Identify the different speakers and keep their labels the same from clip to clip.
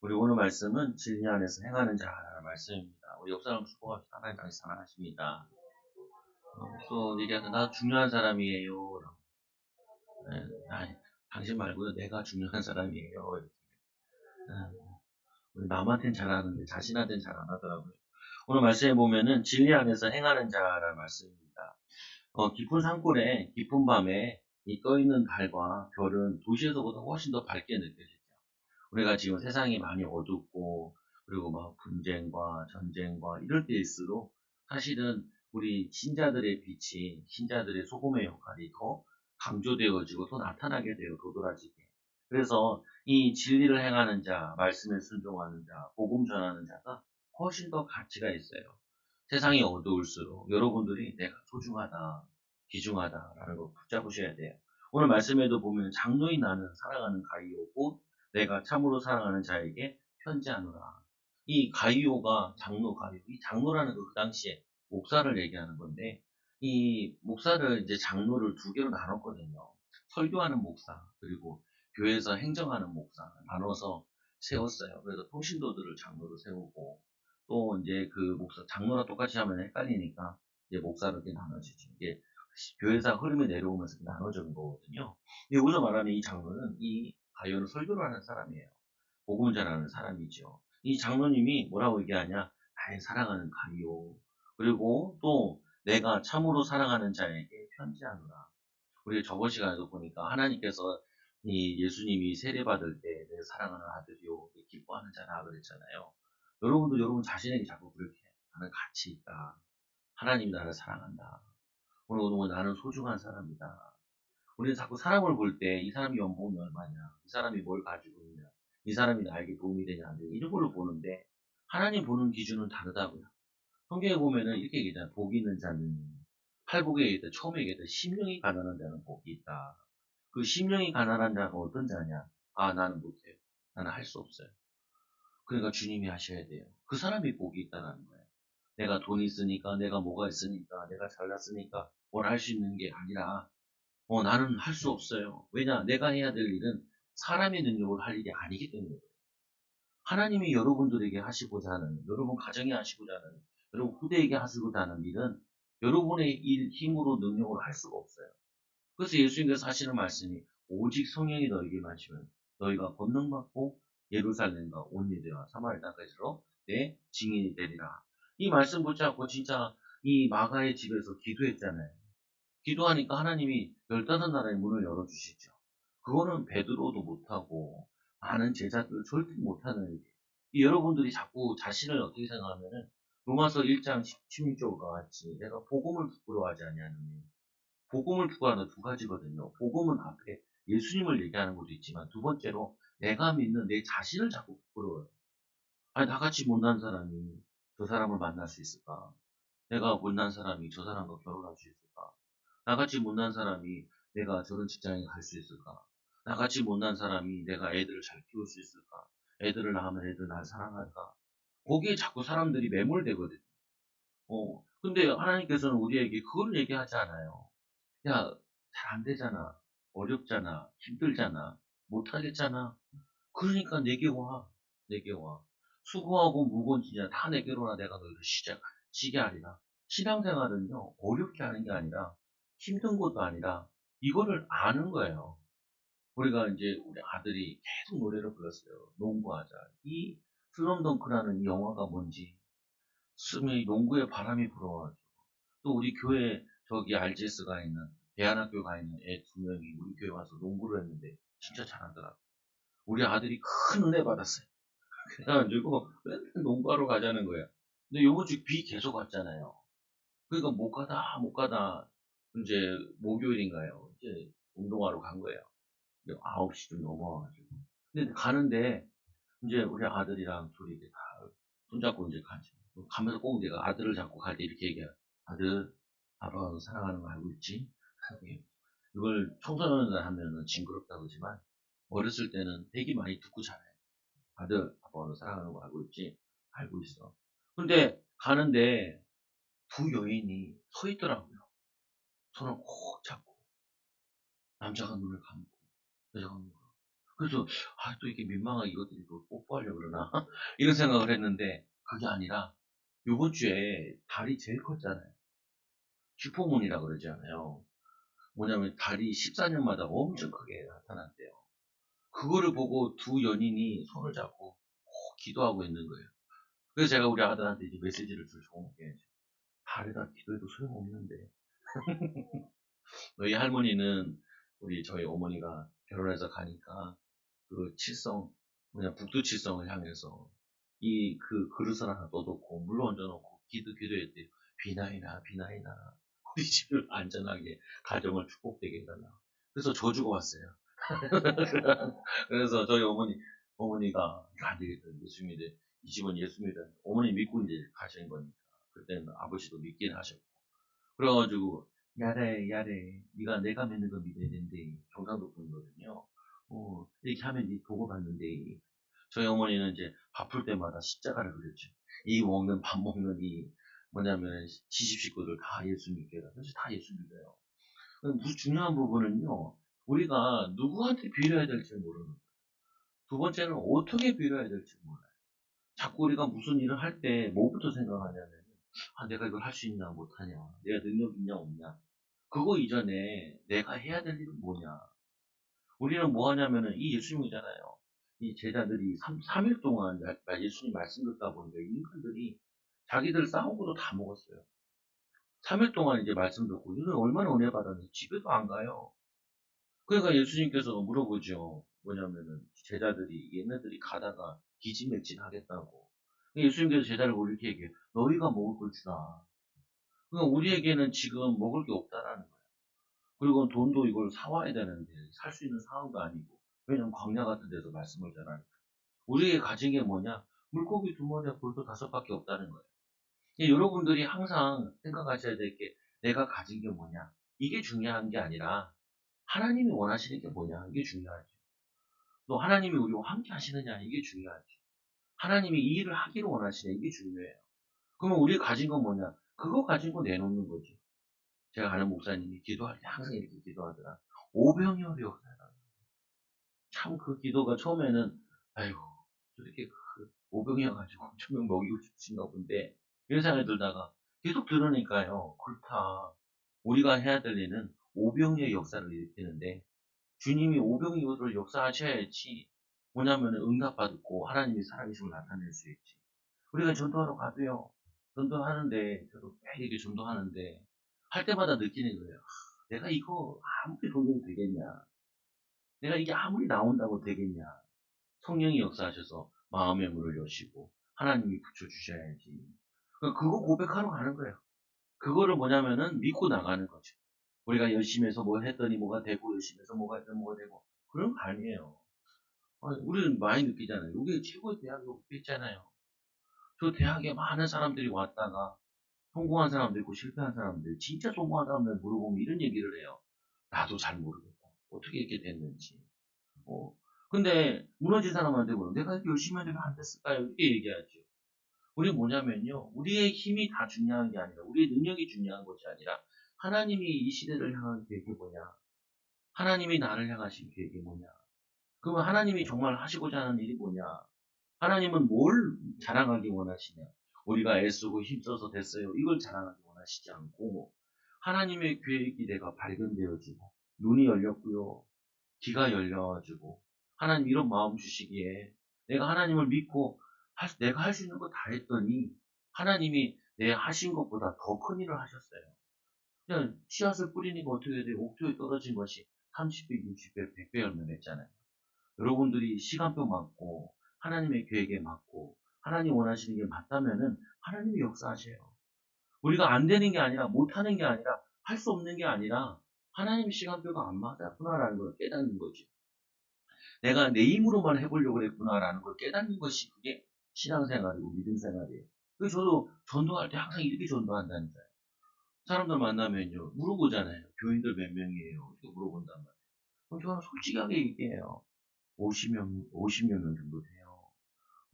Speaker 1: 우리 오늘 말씀은 진리 안에서 행하는 자라는 말씀입니다. 우리 옆 사람 수고합시다. 하나님 당신 사랑하십니다. 또 얘기하는 나 중요한 사람이에요. 네, 아니, 당신 말고요. 내가 중요한 사람이에요. 네, 우리 남한테는 잘하는데 자신한테는 잘 안 하더라고요. 오늘 말씀에 보면은 진리 안에서 행하는 자라는 말씀입니다. 깊은 산골에 깊은 밤에 이 떠있는 달과 별은 도시에서보다 훨씬 더 밝게 느껴지죠. 우리가 지금 세상이 많이 어둡고 그리고 막 분쟁과 전쟁과 이럴 때일수록 사실은 우리 신자들의 빛이 신자들의 소금의 역할이 더 강조되어지고 더 나타나게 돼요. 도드라지게. 그래서 이 진리를 행하는 자, 말씀에 순종하는 자, 복음 전하는 자가 훨씬 더 가치가 있어요. 세상이 어두울수록 여러분들이 내가 소중하다, 귀중하다라는 걸 붙잡으셔야 돼요. 오늘 말씀에도 보면 장로인 나는 사랑하는 가이오고 내가 참으로 사랑하는 자에게 편지하노라. 이 가이오가 장로 가이오, 이 장로라는 그 당시에 목사를 얘기하는 건데 이 목사를 이제 장로를 두 개로 나눴거든요. 설교하는 목사 그리고 교회에서 행정하는 목사 나눠서 세웠어요. 그래서 통신도들을 장로로 세우고 또 이제 그 목사 장로랑 똑같이 하면 헷갈리니까 이제 목사로 이렇게 나눠지죠. 이게 교회사 흐름이 내려오면서 나눠지는 거거든요. 여기서 말하는 이 장로는 이 가요는 설교를 하는 사람이에요. 복음을 전하는 사람이죠. 이 장로님이 뭐라고 얘기하냐? 나의 사랑하는 가요. 그리고 또 내가 참으로 사랑하는 자에게 편지하노라. 우리 저번 시간에도 보니까 하나님께서 이 예수님이 세례받을 때 내 사랑하는 아들이요 기뻐하는 자라 그랬잖아요. 여러분도 여러분 자신에게 자꾸 그렇게 나는 가치 있다. 하나님이 나를 사랑한다. 오늘 나는 소중한 사람이다. 우리는 자꾸 사람을 볼 때 이 사람이 연봉이 얼마냐, 이 사람이 뭘 가지고 있냐, 이 사람이 나에게 도움이 되냐 안 되냐 이런 걸로 보는데 하나님 보는 기준은 다르다고요. 성경에 보면은 이렇게 얘기하잖아요. 복 있는 자는 팔복에 얘기했다. 처음에 얘기했다. 심령이 가난한 자는 복이 있다. 그 심령이 가난한 자가 어떤 자냐? 아 나는 못해요. 나는 할 수 없어요. 그러니까 주님이 하셔야 돼요. 그 사람이 복이 있다는 거예요. 내가 돈이 있으니까, 내가 뭐가 있으니까, 내가 잘났으니까 뭘 할 수 있는 게 아니라 나는 할 수 없어요. 왜냐? 내가 해야 될 일은 사람의 능력으로 할 일이 아니기 때문에. 하나님이 여러분들에게 하시고자 하는, 여러분 가정에 하시고자 하는, 여러분 후대에게 하시고자 하는 일은 여러분의 일, 힘으로, 능력으로 할 수가 없어요. 그래서 예수님께서 하시는 말씀이 오직 성령이 너에게 마시면 너희가 권능받고 예루살렘과 온 유대와 사마리아 땅까지로 내 증인이 되리라. 이 말씀 붙잡고 진짜 이 마가의 집에서 기도했잖아요. 기도하니까 하나님이 15나라의 문을 열어주시죠. 그거는 베드로도 못하고 많은 제자들 절대 못하는 일이에요. 여러분들이 자꾸 자신을 어떻게 생각하면은 로마서 1장 16절과 같이 내가 복음을 부끄러워하지 아니하느니 복음을 부끄러워하는 두 가지거든요. 복음은 앞에 예수님을 얘기하는 것도 있지만 두 번째로 내가 믿는 내 자신을 자꾸 부끄러워요. 아니 나같이 못난 사람이 저 사람을 만날 수 있을까? 내가 못난 사람이 저 사람과 결혼할 수 있을까? 나같이 못난 사람이 내가 저런 직장에 갈 수 있을까? 나같이 못난 사람이 내가 애들을 잘 키울 수 있을까? 애들을 낳으면 애들 날 사랑할까? 거기에 자꾸 사람들이 매몰되거든. 근데 하나님께서는 우리에게 그걸 얘기하지 않아요. 야, 잘 안 되잖아. 어렵잖아. 힘들잖아. 못하겠잖아. 그러니까 내게 와. 내게 와. 수고하고 무거운 짐이야. 다 내게로 와. 내가 너희를 쉬게 하리라. 신앙생활은요, 어렵게 하는 게 아니라, 힘든 것도 아니라, 이거를 아는 거예요. 우리가 이제, 우리 아들이 계속 노래를 불렀어요. 농구하자. 이 슬럼덩크라는 이 영화가 뭔지, 스미 농구에 바람이 불어가지고, 또 우리 교회, 저기 RGS가 있는, 대안학교 가 있는 애 2명이 우리 교회 와서 농구를 했는데, 진짜 잘하더라고. 우리 아들이 큰 은혜 받았어요. 그래가지고 맨날 농구하러 가자는 거야. 근데 요번 주 비 계속 왔잖아요. 그러니까 못 가다 이제 목요일인가요? 이제 운동하러 간 거예요. 9시 좀 넘어와가지고. 근데 가는데 이제 우리 아들이랑 둘이 이제 다 손잡고 이제 가지. 가면서 꼭 내가 아들을 잡고 갈 때 이렇게 얘기해. 아들, 아빠가 너 사랑하는 거 알고 있지? 이걸 청소년들 하면은 징그럽다 그러지만 어렸을 때는 되게 많이 듣고 자라요. 아들, 아빠가 너 사랑하는 거 알고 있지? 알고 있어. 근데 가는데 두 여인이 서 있더라고요. 손을 꼭 잡고 남자가 눈을 감고 여자가 눈을 감고. 그래서 또 이렇게 민망하게 이것들이 또 뽀뽀하려고 그러나 이런 생각을 했는데 그게 아니라 요번 주에 달이 제일 컸잖아요. 슈퍼문이라 그러잖아요. 뭐냐면 달이 14년마다 엄청 크게 나타난대요. 그거를 보고 두 연인이 손을 잡고 꼭 기도하고 있는 거예요. 그래서 제가 우리 아들한테 이제 메시지를 줄 좋은 게 달에다 기도해도 소용없는데 너희 할머니는 우리 저희 어머니가 결혼해서 가니까 그 칠성 뭐냐 북두 칠성을 향해서 이 그 그릇을 하나 떠놓고 물 얹어놓고 기도했대요. 비나이나 비나이나 우리 집을 안전하게 가정을 축복되게 해달라. 그래서 져주고 왔어요. 그래서 저희 어머니가 안 되겠다. 예수 믿어. 이 집은 예수 믿어. 어머니 믿고 이제 가신 거니까. 그때는 아버지도 믿긴 하셨고. 그래가지고, 야래, 야래. 내가 믿는 거 믿어야 된대. 경상도 분이거든요. 이렇게 하면 니 보고 받는데. 저희 어머니는 이제 바쁠 때마다 십자가를 그렸죠. 밥 먹는 뭐냐면, 시집 식구들 다 예수 믿게 해라. 그래서 다 예수 믿어요. 무슨 중요한 부분은요, 우리가 누구한테 빌어야 될지 모르는 거예요. 두 번째는 어떻게 빌어야 될지 몰라요. 자꾸 우리가 무슨 일을 할 때 뭐부터 생각하냐면, 내가 이걸 할 수 있냐, 못하냐, 내가 능력 있냐, 없냐. 그거 이전에 내가 해야 될 일은 뭐냐. 우리는 뭐 하냐면은, 이 예수님이잖아요. 이 제자들이 3일 동안 예수님 말씀 듣다 보니까 인간들이 자기들 싸우고도 다 먹었어요. 3일 동안 이제 말씀 듣고, 이는 얼마나 은혜 받았는지 집에도 안 가요. 그러니까 예수님께서 물어보죠. 뭐냐면은 제자들이 얘네들이 가다가 기진맥진 하겠다고. 예수님께서 제자를 이렇게 얘기해요. 너희가 먹을 걸 주라. 그러니까 우리에게는 지금 먹을 게 없다라는 거예요. 그리고 돈도 이걸 사와야 되는데 살 수 있는 상황도 아니고. 왜냐면 광야 같은 데서 말씀을 전하니까. 우리에게 가진 게 뭐냐? 물고기 2마리와 돌도 5밖에 없다는 거예요. 여러분들이 항상 생각하셔야 될 게 내가 가진 게 뭐냐? 이게 중요한 게 아니라 하나님이 원하시는 게 뭐냐? 이게 중요하죠. 또 하나님이 우리와 함께 하시느냐? 이게 중요하죠. 하나님이 이 일을 하기를 원하시냐? 이게 중요해요. 그러면 우리가 가진 건 뭐냐? 그거 가진 거 내놓는 거죠. 제가 아는 목사님이 기도할 때 항상 이렇게 기도하더라. 오병이어의 역사다. 참 그 기도가 처음에는 아이고 저렇게 오병이어가지고 천명 먹이고 싶으신가 본데 이런 생각이 들다가 계속 들으니까요. 그렇다. 우리가 해야 될 일은 오병이어의 역사를 일으키는데 주님이 오병이어를 역사하셔야지 뭐냐면 응답받고 하나님이 살아계심을 나타낼 수 있지. 우리가 전도하러 가도요. 전도하는데 저도 매 이렇게 전도하는데 할 때마다 느끼는 거예요. 내가 이거 아무리 돈이 되겠냐. 내가 이게 아무리 나온다고 되겠냐. 성령이 역사하셔서 마음의 문을 여시고 하나님이 붙여주셔야지. 그거 고백하러 가는 거예요. 그거를 뭐냐면은 믿고 나가는 거죠. 우리가 열심히 해서 뭐 했더니 뭐가 되고 열심히 해서 뭐가 했더니 뭐가 되고 그런 거 아니에요. 우리는 많이 느끼잖아요. 여기 최고의 대학이 여기 있잖아요. 저 대학에 많은 사람들이 왔다가 성공한 사람도 있고 실패한 사람들, 진짜 성공한 사람들 물어보면 이런 얘기를 해요. 나도 잘 모르겠다. 어떻게 이렇게 됐는지. 어. 근데 무너진 사람한테 물어 내가 이렇게 열심히 했는데 왜 안 됐을까요? 이렇게 얘기하죠. 우리 뭐냐면요. 우리의 힘이 다 중요한 게 아니라 우리의 능력이 중요한 것이 아니라 하나님이 이 시대를 향한 계획이 뭐냐. 하나님이 나를 향하신 계획이 뭐냐. 그러면 하나님이 정말 하시고자 하는 일이 뭐냐. 하나님은 뭘 자랑하기 원하시냐. 우리가 애쓰고 힘써서 됐어요. 이걸 자랑하기 원하시지 않고 하나님의 계획이 내가 발견되어지고 눈이 열렸고요. 귀가 열려가지고 하나님 이런 마음 주시기에 내가 하나님을 믿고 내가 할 수 있는 거 다 했더니 하나님이 내 하신 것보다 더 큰 일을 하셨어요. 그냥 씨앗을 뿌리니까 어떻게 돼요? 옥토에 떨어진 것이 30배, 60배, 100배 열매 맺잖아요. 여러분들이 시간표 맞고 하나님의 계획에 맞고 하나님 원하시는 게 맞다면은 하나님이 역사하셔요. 우리가 안 되는 게 아니라 못하는 게 아니라 할 수 없는 게 아니라 하나님 시간표가 안 맞았구나라는 걸 깨닫는 거죠. 내가 내 힘으로만 해보려고 그랬구나라는 걸 깨닫는 것이 그게 신앙생활이고 믿음생활이에요. 그래서 저도 전도할 때 항상 이렇게 전도한다니까요. 사람들 만나면요 물어보잖아요. 교인들 몇 명이에요? 이렇게 물어본단 말이에요. 그럼 저는 솔직하게 얘기해요. 50명 정도 돼요.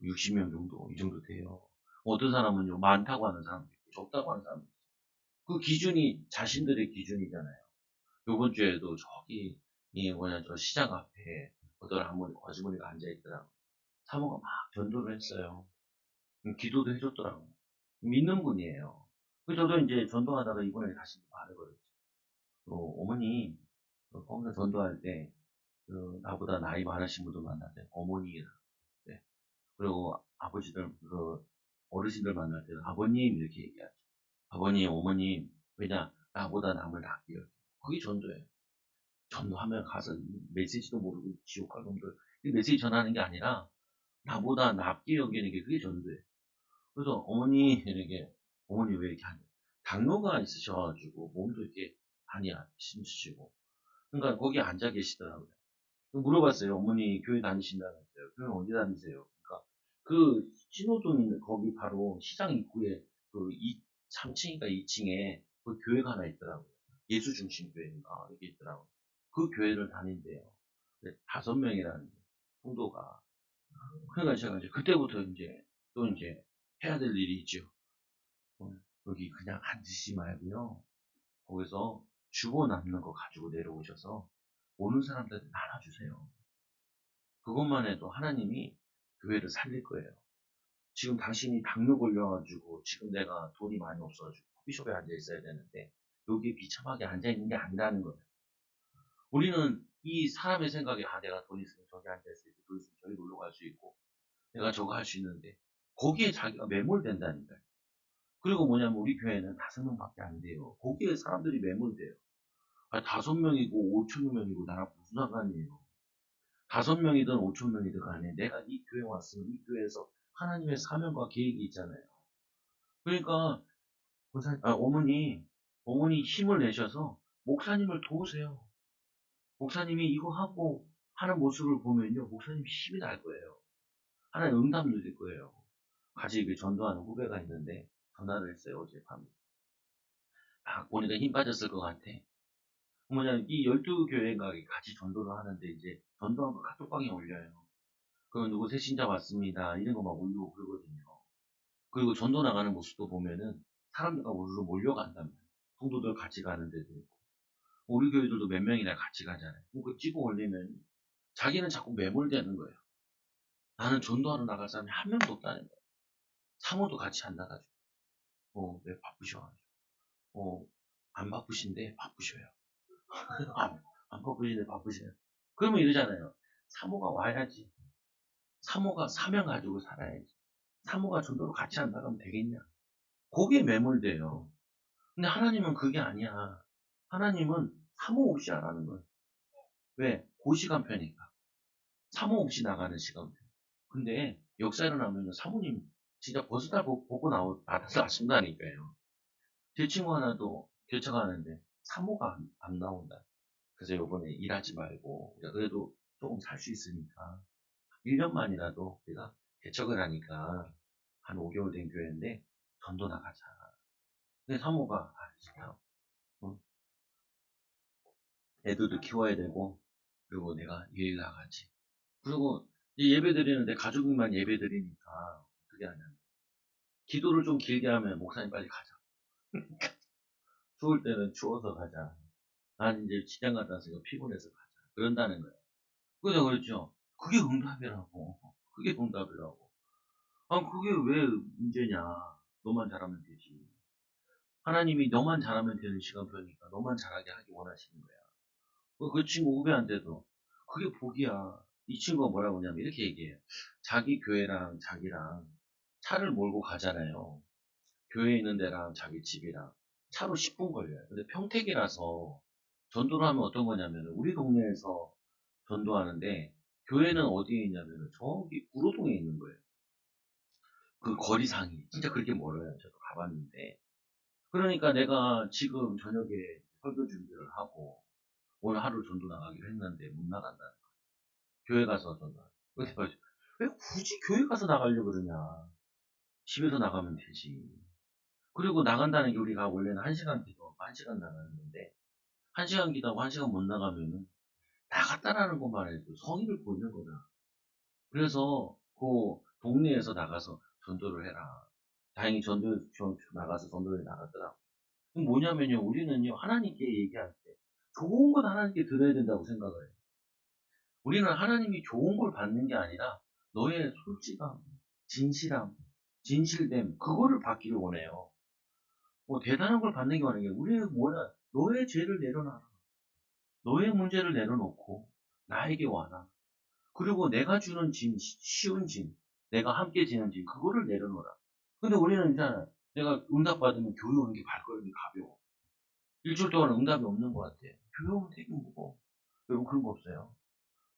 Speaker 1: 60명 정도, 이 정도 돼요. 어떤 사람은요, 많다고 하는 사람도 있고, 적다고 하는 사람도 있고. 그 기준이 자신들의 기준이잖아요. 요번 주에도 저기, 저 시장 앞에 어떤 아주머니가 앉아있더라고. 사모가 막 전도를 했어요. 기도도 해줬더라고. 믿는 분이에요. 저도 이제 전도하다가 이번에 다시 말을 걸었죠. 어머니, 거기서 전도할 때, 나보다 나이 많으신 분들 만날 때, 어머니라. 네. 그리고 아버지들, 어르신들 만날 때는 아버님, 이렇게 얘기하죠. 아버님, 어머님, 왜냐, 나보다 남을 낫게 여겨. 그게 전도예요. 전도하면 가서 메시지도 모르고 지옥 갈 놈들, 이 메시지 전하는 게 아니라, 나보다 낫게 여기는 게 그게 전도예요. 그래서 어머니, 이렇게, 어머니 왜 이렇게 하냐. 당뇨가 있으셔가지고, 몸도 이렇게 많이 힘쓰시고. 그러니까 거기 앉아 계시더라고요. 물어봤어요. 어머니 교회 다니신다면서요. 교회 어디 다니세요? 그러니까 그 신호등 있는 거기 바로 시장 입구에 그 3층인가 2층에 그 교회가 하나 있더라고요. 예수중심교회인가 이게 있더라고요. 그 교회를 다닌대요. 5명이라는 성도가. 그러니까 제가 이제 그때부터 이제 또 이제 해야 될 일이 있죠. 여기 그냥 앉으시지 말고요. 거기서 주워 남는 거 가지고 내려오셔서 오는 사람들한테 나눠주세요. 그것만 해도 하나님이 교회를 살릴 거예요. 지금 당신이 당뇨 걸려가지고 지금 내가 돈이 많이 없어가지고 커피숍에 앉아 있어야 되는데 여기 비참하게 앉아 있는 게 아니라는 거예요. 우리는 이 사람의 생각에 내가 돈 있으면 저기 앉아 있을 수 있고 돈 있으면 저기 놀러 갈 수 있고 내가 저거 할 수 있는데 거기에 자기가 매몰된다니까요. 그리고 뭐냐면 우리 교회는 5명밖에 안 돼요. 거기에 사람들이 매몰돼요. 5명이고 5천 명이고 나랑 무슨 상관이에요. 5명이든 5천 명이든 간에 내가 이 교회 왔으면 이 교회에서 하나님의 사명과 계획이 있잖아요. 그러니까 어머니 힘을 내셔서 목사님을 도우세요. 목사님이 이거 하고 하는 모습을 보면요, 목사님 힘이 날 거예요. 하나님 응답 누릴 거예요. 같이 전도하는 후배가 있는데 전화를 했어요 어젯밤에. 보니까 힘 빠졌을 것 같아. 이 12교회가 같이 전도를 하는데 이제 전도한 거 카톡방에 올려요. 그럼 누구 새 신자 왔습니다. 이런 거 막 올리고 그러거든요. 그리고 전도 나가는 모습도 보면은 사람들과 우르르 몰려간단 말이에요. 성도들 같이 가는 데도 있고. 우리 교회들도 몇 명이나 같이 가잖아요. 그거 찍어 올리면 자기는 자꾸 매몰되는 거예요. 나는 전도하러 나갈 사람이 한 명도 없다는 거예요. 사모도 같이 안 나가죠. 왜 바쁘셔가지고. 안 바쁘신데 바쁘셔요. 안 바쁘신데 바쁘셔요. 그러면 이러잖아요. 사모가 와야지. 사모가 사명 가지고 살아야지. 사모가 전도로 같이 안 나가면 되겠냐? 거기에 매몰돼요. 근데 하나님은 그게 아니야. 하나님은 사모 없이 하라는 거예요. 왜? 그 시간표니까. 사모 없이 나가는 시간표. 근데 역사 일어나면 사모님 진짜 버스 타고 보고 나타서 나신다니까요. 제 친구 하나도 개척하는데 사모가 안 나온다. 그래서 요번에 일하지 말고 그래도 조금 살 수 있으니까 1년만이라도 우리가 개척을 하니까 한 5개월 된 교회인데 전도 나가자. 근데 사모가 진짜 애들도 키워야 되고 그리고 내가 일 나가지. 그리고 예배 드리는데 가족만 예배 드리니까 어떻게 하냐면 기도를 좀 길게 하면 목사님 빨리 가자. 추울 때는 추워서 가자. 난 이제 직장 갔다 왔으니까 피곤해서 가자. 그런다는 거예요. 그죠, 그렇죠. 그게 응답이라고. 그게 응답이라고. 그게 왜 문제냐. 너만 잘하면 되지. 하나님이 너만 잘하면 되는 시간표니까 너만 잘하게 하기 원하시는 거야. 그 친구 후배한테도 그게 복이야. 이 친구가 뭐라고 하냐면 이렇게 얘기해요. 자기 교회랑 자기랑 차를 몰고 가잖아요. 교회 있는 데랑 자기 집이랑 차로 10분 걸려요. 근데 평택이라서 전도를 하면 어떤 거냐면 우리 동네에서 전도하는데 교회는 어디에 있냐면 저기 구로동에 있는 거예요. 그 거리상이 진짜 그렇게 멀어요. 저도 가봤는데. 그러니까 내가 지금 저녁에 설교 준비를 하고 오늘 하루 전도 나가기로 했는데 못 나간다는 거예요. 교회 가서 전도. 그래서 왜 굳이 교회 가서 나가려고 그러냐. 집에서 나가면 되지. 그리고 나간다는 게 우리가 원래는 1시간 기도하고 1시간 나가는 건데 1시간 기도하고 1시간 못 나가면은 나갔다라는 것만 해도 성의를 보이는 거다. 그래서 그 동네에서 나가서 전도를 해라. 다행히 나가서 전도에 나갔더라고요. 뭐냐면요, 우리는요, 하나님께 얘기할 때 좋은 건 하나님께 들어야 된다고 생각을 해요. 우리는 하나님이 좋은 걸 받는 게 아니라 너의 솔직함, 진실함, 진실됨, 그거를 받기를 원해요. 뭐 대단한 걸 받는 게 아니라 우리의 뭐냐, 너의 죄를 내려놔라. 너의 문제를 내려놓고 나에게 와라. 그리고 내가 주는 짐, 쉬운 짐, 내가 함께 지는 짐, 그거를 내려놓으라. 근데 우리는 있잖아. 내가 응답받으면 교회 오는 게 발걸음이 가벼워. 일주일 동안 응답이 없는 것 같아. 교회 오면 되게 무거워. 여러분 그런 거 없어요?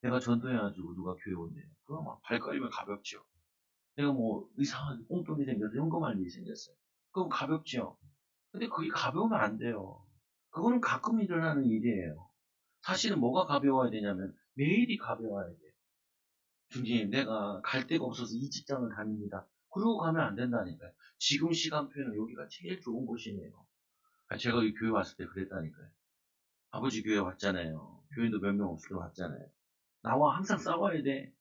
Speaker 1: 내가 전도해가지고 누가 교회 온대요. 그럼 막 발걸음이 가볍죠. 내가 뭐 이상하게 꽁돈이 생겨서 현금할 일이 생겼어요. 그럼 가볍죠. 근데 그게 가벼우면 안 돼요. 그거는 가끔 일어나는 일이에요. 사실은 뭐가 가벼워야 되냐면 매일이 가벼워야 돼요. 주님, 내가 갈 데가 없어서 이 직장을 다닙니다. 그러고 가면 안 된다니까요. 지금 시간표는 여기가 제일 좋은 곳이네요. 제가 이 교회 왔을 때 그랬다니까요. 아버지 교회 왔잖아요. 교인도 몇 명 없을 때 왔잖아요. 나와 항상 싸워야 돼.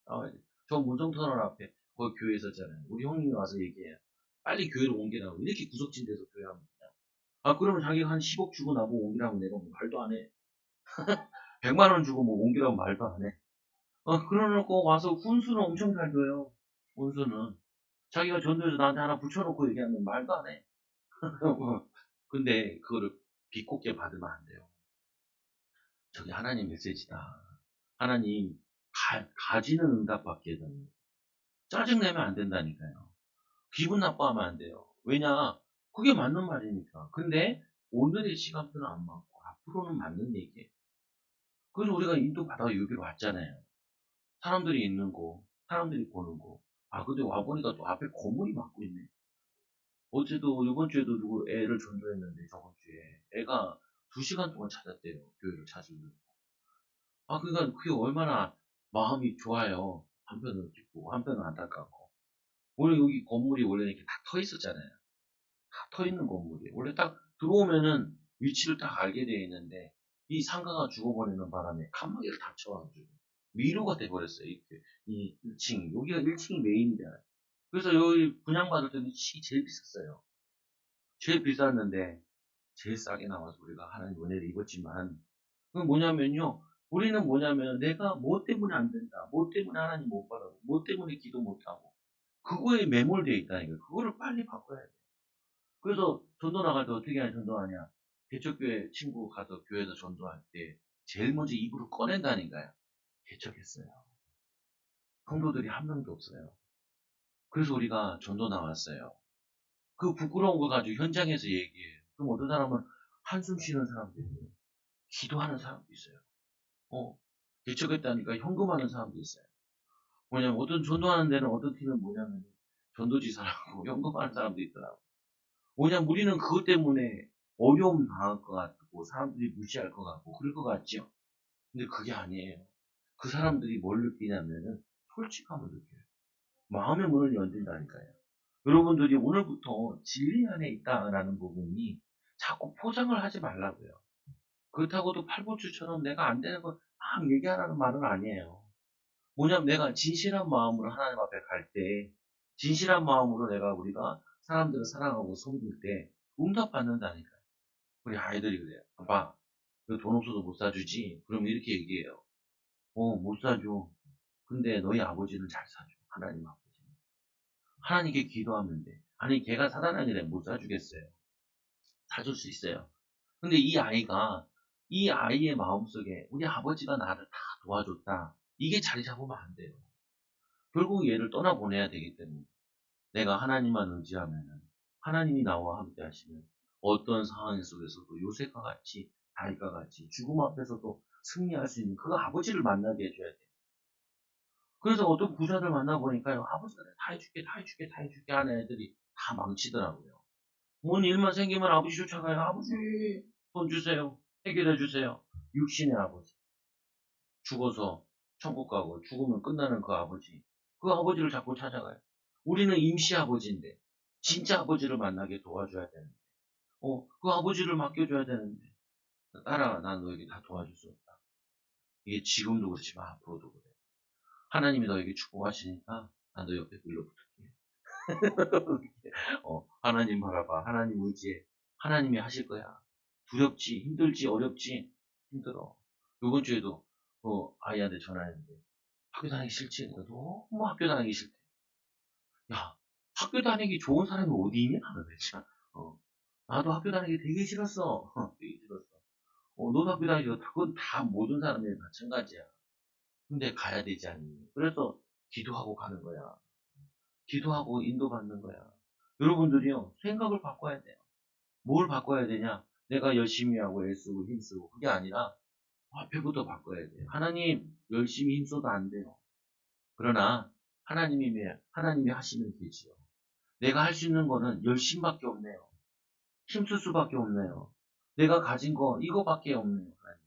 Speaker 1: 싸워야 돼. 저 문성터널 앞에 거기 교회 있었잖아요. 우리 형님이 와서 얘기해요. 빨리 교회로 옮기라고. 이렇게 구석진 데서 교회하면 되냐. 아, 그러면 자기가 한 10억 주고 나보고 옮기라면 내가 뭐 말도 안 해. 100만 원 주고 뭐 옮기라면 말도 안 해. 그러놓고 와서 훈수는 엄청 잘 줘요. 훈수는. 자기가 전도해서 나한테 하나 붙여놓고 얘기하면 말도 안 해. 근데 그거를 비꼬게 받으면 안 돼요. 저게 하나님 메시지다. 하나님 가지는 응답 받게 되는. 짜증내면 안 된다니까요. 기분 나빠하면 안 돼요. 왜냐? 그게 맞는 말이니까. 근데 오늘의 시간표는 안 맞고 앞으로는 맞는 얘기예요. 그래서 우리가 인도 바다가 여기로 왔잖아요. 사람들이 있는 곳, 사람들이 보는 곳. 아, 근데 와보니까 또 앞에 건물이 막고 있네. 어제도, 이번 주에도 누구 애를 전도했는데, 저번 주에. 애가 2시간 동안 찾았대요. 교회를 찾으려고. 아, 그러니까 그게 얼마나 마음이 좋아요. 한편은 기쁘고, 한편은 안타깝고. 원래 여기 건물이 원래 이렇게 다 터 있었잖아요. 다 터 있는 건물이. 원래 딱 들어오면은 위치를 딱 알게 되어 있는데, 이 상가가 죽어버리는 바람에 칸막이를 다 쳐가지고, 미루가 돼버렸어요. 이 1층이. 여기가 1층이 메인이잖아요. 그래서 여기 분양받을 때는 1층이 제일 비쌌어요. 제일 비쌌는데, 제일 싸게 나와서 우리가 하나님 은혜를 입었지만, 그건 뭐냐면요. 우리는 뭐냐면 내가 뭐 때문에 안 된다. 뭐 때문에 하나님 못 받아. 뭐 때문에 기도 못 하고. 그거에 매몰되어 있다니까. 그거를 빨리 바꿔야 돼. 그래서 전도 나갈 때 어떻게 하냐, 전도하냐. 개척교회 친구 가서 교회에서 전도할 때 제일 먼저 입으로 꺼낸다니까요. 개척했어요. 성도들이 한 명도 없어요. 그래서 우리가 전도 나왔어요. 그 부끄러운 거 가지고 현장에서 얘기해요. 그럼 어떤 사람은 한숨 쉬는 사람도 있고요. 기도하는 사람도 있어요. 개척했다니까 현금하는 사람도 있어요. 뭐냐면 어떤 전도하는 데는 어떤 팀은 뭐냐면 전도지사라고 현금하는 사람도 있더라고. 뭐냐면 우리는 그것 때문에 어려움 당할 것 같고 사람들이 무시할 것 같고 그럴 것 같죠. 근데 그게 아니에요. 그 사람들이 뭘 느끼냐면은 솔직함을 느껴요. 마음의 문을 열린다니까요. 여러분들이 오늘부터 진리 안에 있다라는 부분이 자꾸 포장을 하지 말라고요. 그렇다고 또 팔보추처럼 내가 안 되는 걸 막 얘기하라는 말은 아니에요. 뭐냐면 내가 진실한 마음으로 하나님 앞에 갈 때, 진실한 마음으로 우리가 사람들을 사랑하고 섬길 때, 응답 받는다니까요. 우리 아이들이 그래요. 아빠, 너 돈 없어서 못 사주지? 그럼 이렇게 얘기해요. 못 사줘. 근데 너희 아버지는 잘 사줘. 하나님 아버지. 하나님께 기도하면 돼. 아니, 걔가 사단아니래 못 사주겠어요. 사줄 수 있어요. 근데 이 아이의 마음속에 우리 아버지가 나를 다 도와줬다. 이게 자리 잡으면 안 돼요. 결국 얘를 떠나보내야 되기 때문에. 내가 하나님만 의지하면은 하나님이 나와 함께 하시면 어떤 상황 속에서도 요셉과 같이 다윗과 같이 죽음 앞에서도 승리할 수 있는 그 아버지를 만나게 해줘야 돼요. 그래서 어떤 부자들 만나보니까요. 아버지가 다 해줄게 다 해줄게 다 해줄게 하는 애들이 다 망치더라고요. 뭔 일만 생기면 아버지 쫓아가요. 아버지 돈 주세요. 해결해 주세요. 육신의 아버지. 죽어서 천국 가고 죽으면 끝나는 그 아버지. 그 아버지를 자꾸 찾아가요. 우리는 임시 아버지인데 진짜 아버지를 만나게 도와줘야 되는데 그 아버지를 맡겨줘야 되는데 딸아 난 너에게 다 도와줄 수 없다. 이게 지금도 그렇지만 앞으로도 그래. 하나님이 너에게 축복하시니까 난 너 옆에 눌러붙을게. 하나님 바라봐. 하나님 의지해. 하나님이 하실 거야. 두렵지 힘들지 어렵지 힘들어. 이번 주에도 아이한테 전화했는데 학교 다니기 싫지? 그러니까 너무 학교 다니기 싫대. 야, 학교 다니기 좋은 사람이 어디 있냐? 나는 진짜. 어, 나도 학교 다니기 되게 싫었어. 되게 싫었어. 너도 학교 다니기 싫어. 그건 다 모든 사람이 마찬가지야. 근데 가야 되지 않니? 그래서 기도하고 가는 거야. 기도하고 인도받는 거야. 여러분들이요, 생각을 바꿔야 돼요. 뭘 바꿔야 되냐? 내가 열심히 하고 애쓰고 힘쓰고 그게 아니라 앞에부터 바꿔야 돼요. 하나님 열심히 힘써도 안 돼요. 그러나 하나님이 하시면 되지요. 내가 할 수 있는 거는 열심밖에 없네요. 힘쓸 수밖에 없네요. 내가 가진 거 이거밖에 없네요. 하나님.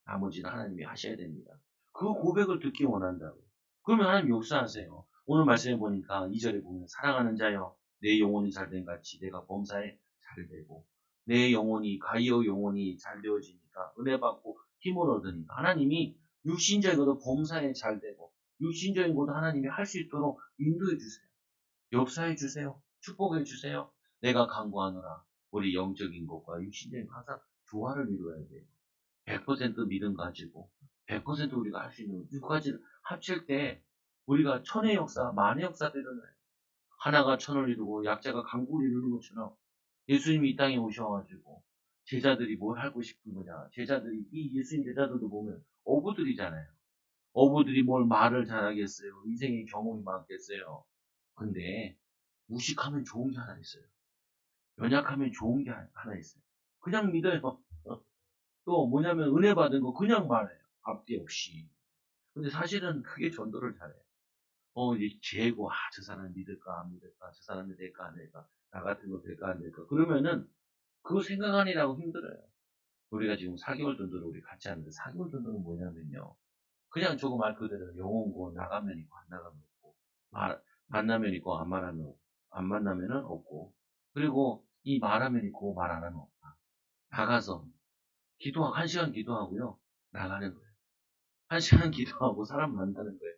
Speaker 1: 나머지는 하나님이 하셔야 됩니다. 그 고백을 듣기 원한다고. 그러면 하나님 역사하세요. 오늘 말씀해 보니까 2절에 보면 사랑하는 자여 내 영혼이 잘된 같이 내가 범사에 잘되고 내 영혼이 가이어 영혼이 잘 되어지니까 은혜 받고 힘을 얻으니까 하나님이 육신적이고도 범사에 잘되고 육신적인 것도 하나님이 할 수 있도록 인도해 주세요. 역사해 주세요. 축복해 주세요. 내가 간구하노라. 우리 영적인 것과 육신적인 것 항상 조화를 이루어야 돼요. 100% 믿음 가지고 100% 우리가 할 수 있는 두 가지를 합칠 때 우리가 천의 역사, 만의 역사가 일어나요. 하나가 천을 이루고 약자가 강구를 이루는 것처럼 예수님이 이 땅에 오셔가지고 제자들이 뭘 하고 싶은 거냐. 제자들이 이 예수님 제자들도 보면 어부들이잖아요. 어부들이 뭘 말을 잘하겠어요. 인생의 경험이 많겠어요. 근데 무식하면 좋은 게 하나 있어요. 연약하면 좋은 게 하나 있어요. 그냥 믿어요. 또 뭐냐면 은혜 받은 거 그냥 말해요. 앞뒤 없이. 근데 사실은 그게 전도를 잘해요. 이제 재고, 저 사람 믿을까, 안 믿을까, 저 사람이 될까, 안 될까, 나 같은 거 될까, 안 될까. 그러면은, 그거 생각하느라고 힘들어요. 우리가 지금 4개월 전도를 우리 같이 하는데, 4개월 전도는 뭐냐면요. 그냥 저거 말 그대로 영혼고, 나가면 있고, 안 나가면 없고, 만나면 있고, 안 만나면은 없고, 그리고 이 말하면 있고, 말 안 하면 없다. 나가서, 1시간 기도하고요, 나가는 거예요. 1시간 기도하고 사람 만나는 거예요.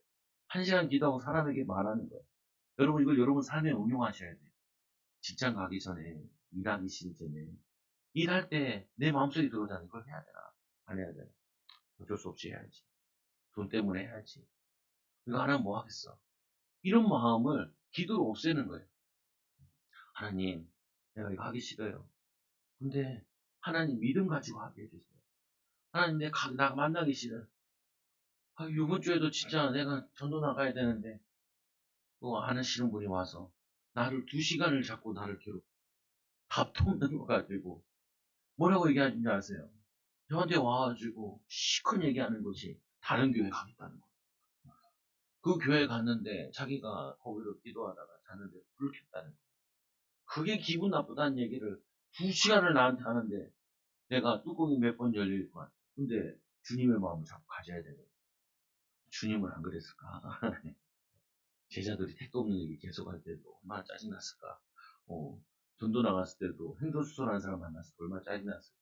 Speaker 1: 1시간 기도하고 사람에게 말하는 거예요. 여러분, 이걸 여러분 삶에 응용하셔야 돼요. 직장 가기 전에, 일하기 전에, 일할 때 내 마음속에 들어오잖아요. 이걸 해야 되나? 안 해야 되나? 어쩔 수 없이 해야지. 돈 때문에 해야지. 이거 안 하면 뭐 하겠어? 이런 마음을 기도로 없애는 거예요. 하나님, 내가 이거 하기 싫어요. 근데 하나님 믿음 가지고 하게 해주세요. 하나님, 나 만나기 싫어요. 이번 주에도 진짜 내가 전도 나가야 되는데, 또 아시는 분이 와서 나를 2시간을 잡고 나를 괴롭혀. 답도 없는 거 가지고 뭐라고 얘기하는지 아세요? 저한테 와가지고 시큰 얘기하는 것이 다른 교회 가겠다는 거예요. 그 교회 갔는데 자기가 거기로 기도하다가 자는데 불을 켰다는 거예요. 그게 기분 나쁘다는 얘기를 2시간을 나한테 하는데 내가 뚜껑이 몇 번 열릴 것 같아. 근데 주님의 마음을 자꾸 가져야 되는 거예요. 주님은 안 그랬을까? 제자들이 택도 없는 얘기 계속 할 때도 얼마나 짜증났을까? 전도 나갔을 때도 행선수설하는 사람 만났을 때 얼마나 짜증났을까?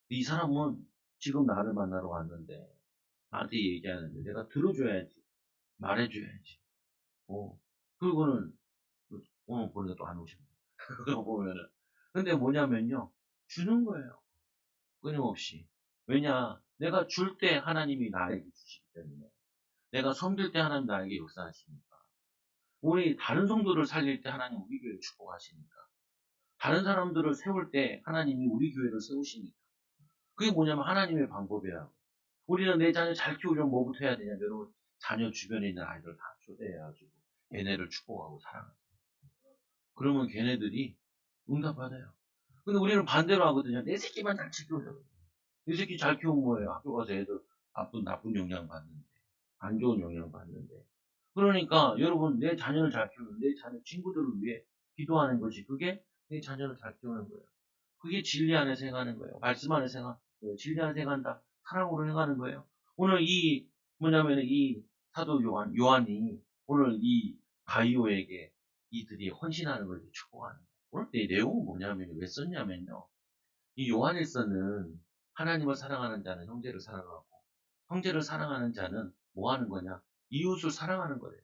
Speaker 1: 이 사람은 지금 나를 만나러 왔는데 나한테 얘기하는데 내가 들어줘야지. 말해줘야지. 그리고는 오늘 보니까 또 안 오셨네. 그거 보면은. 근데 뭐냐면요. 주는 거예요. 끊임없이. 왜냐? 내가 줄 때 하나님이 나에게 주시기 때문에. 내가 섬길 때 하나님 나에게 역사하시니까. 우리 다른 성도를 살릴 때 하나님 우리 교회를 축복하시니까. 다른 사람들을 세울 때 하나님이 우리 교회를 세우시니까. 그게 뭐냐면 하나님의 방법이라고. 우리는 내 자녀 잘 키우려면 뭐부터 해야 되냐? 여러분, 자녀 주변에 있는 아이들 다 초대해가지고 얘네를 축복하고 사랑하고. 그러면 걔네들이 응답받아요. 근데 우리는 반대로 하거든요. 내 새끼만 잘 키우려고. 내 새끼 잘 키우면 뭐예요? 학교 가서 애들 나쁜 영향 받는데. 안 좋은 영향 받는데. 그러니까 여러분, 내 자녀를 잘 키우는, 내 자녀 친구들을 위해 기도하는 것이 그게 내 자녀를 잘 키우는 거예요. 그게 진리 안에서 행하는 거예요. 말씀 안에서 진리 안에서 행한다. 사랑으로 행하는 거예요. 오늘 뭐냐면 이 사도 요한이 오늘 이 가이오에게 이들이 헌신하는 걸 축복하는 거예요. 오늘 이 내용은 뭐냐면 왜 썼냐면요. 이 요한일서는 하나님을 사랑하는 자는 형제를 사랑하고 형제를 사랑하는 자는 뭐 하는 거냐? 이웃을 사랑하는 거예요.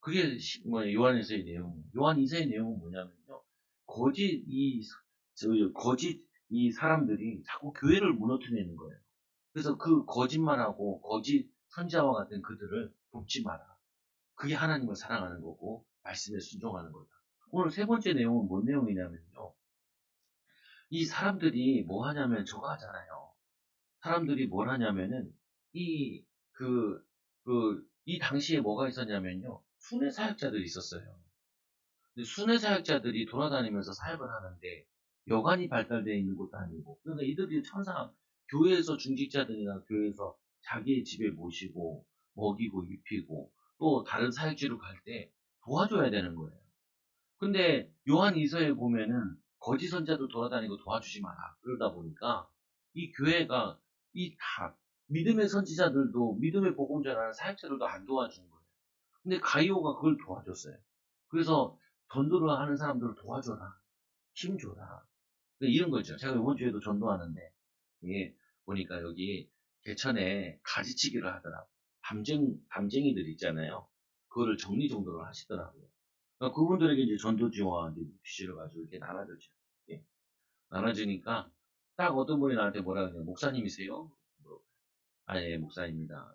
Speaker 1: 그게 요한일서의 내용이에요. 요한이서의 내용은 뭐냐면요. 거짓 이 사람들이 자꾸 교회를 무너뜨리는 거예요. 그래서 그 거짓말하고 거짓 선지자와 같은 그들을 돕지 마라. 그게 하나님을 사랑하는 거고 말씀에 순종하는 거다. 오늘 세 번째 내용은 뭔 내용이냐면요. 이 사람들이 뭐 하냐면 저거 하잖아요. 사람들이 뭘 하냐면은 이 그 이 당시에 뭐가 있었냐면요. 순회 사역자들이 있었어요. 근데 순회 사역자들이 돌아다니면서 사역을 하는데 여관이 발달되어 있는 것도 아니고 그러니까 이들이 천상 교회에서 중직자들이나 교회에서 자기의 집에 모시고 먹이고 입히고 또 다른 사역지로 갈 때 도와줘야 되는 거예요. 근데 요한 이서에 보면은 거짓 선자도 돌아다니고 도와주지 마라. 그러다 보니까 이 교회가 이 다 믿음의 선지자들도 믿음의 복음 전하는 사역자들도 안 도와준 거예요. 근데 가이오가 그걸 도와줬어요. 그래서 전도를 하는 사람들을 도와줘라. 힘줘라. 이런 거죠. 제가 이번 주에도 전도하는데 이게 보니까 여기 개천에 가지치기를 하더라고요. 담쟁이들 있잖아요. 그거를 정리정돈을 하시더라고요. 그러니까 그분들에게 이제 전도지와 이제 묵시를 가지고 이렇게 나눠줬죠. 예. 나눠주니까 딱 어떤 분이 나한테 뭐라 그러냐. 목사님이세요? 아, 예, 목사입니다.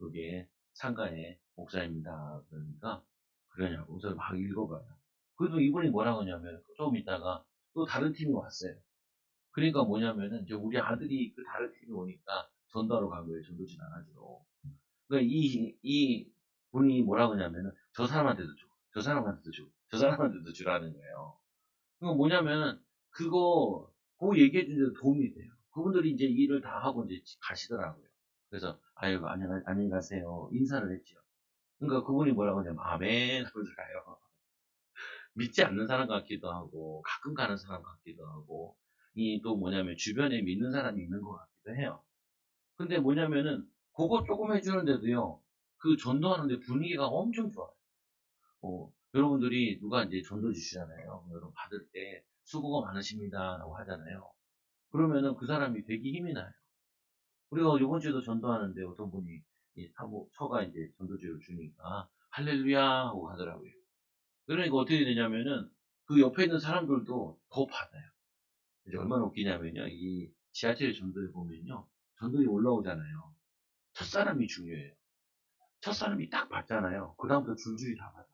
Speaker 1: 여기에 상가에 목사입니다. 그러니까 그러냐고. 그래서 막 읽어봐요. 그래도 이분이 뭐라고 하냐면 조금 있다가 또 다른 팀이 왔어요. 그러니까 뭐냐면은 이제 우리 아들이 그 다른 팀이 오니까 전도하러 간 거예요. 전도지 나가지고. 그러니까 이 분이 뭐라고 하냐면은 저 사람한테도 줘. 저 사람한테도 줘. 저 사람한테도 주라는 거예요. 그거 뭐냐면 그거 얘기해 주는데 도움이 돼요. 그분들이 이제 일을 다 하고 이제 가시더라고요. 그래서 아유 안녕히 가세요. 인사를 했죠. 그러니까 그분이 뭐라고 하냐면 아멘 하면서 가요. 믿지 않는 사람 같기도 하고 가끔 가는 사람 같기도 하고 이 또 뭐냐면 주변에 믿는 사람이 있는 것 같기도 해요. 근데 뭐냐면은 그거 조금 해주는데도요. 그 전도하는데 분위기가 엄청 좋아요. 여러분들이 누가 이제 전도 주시잖아요. 여러분 받을 때 수고가 많으십니다라고 하잖아요. 그러면은 그 사람이 되게 힘이 나요. 우리가 이번 주에도 전도하는데 어떤 분이 이 처가 이제 전도지를 주니까 할렐루야 하고 하더라고요. 그러니까 어떻게 되냐면은 그 옆에 있는 사람들도 더 받아요. 이제 얼마나 웃기냐면요. 이 지하철 전도에 보면요. 전도에 올라오잖아요. 첫사람이 중요해요. 첫사람이 딱 받잖아요. 그다음부터 줄줄이 다 받아.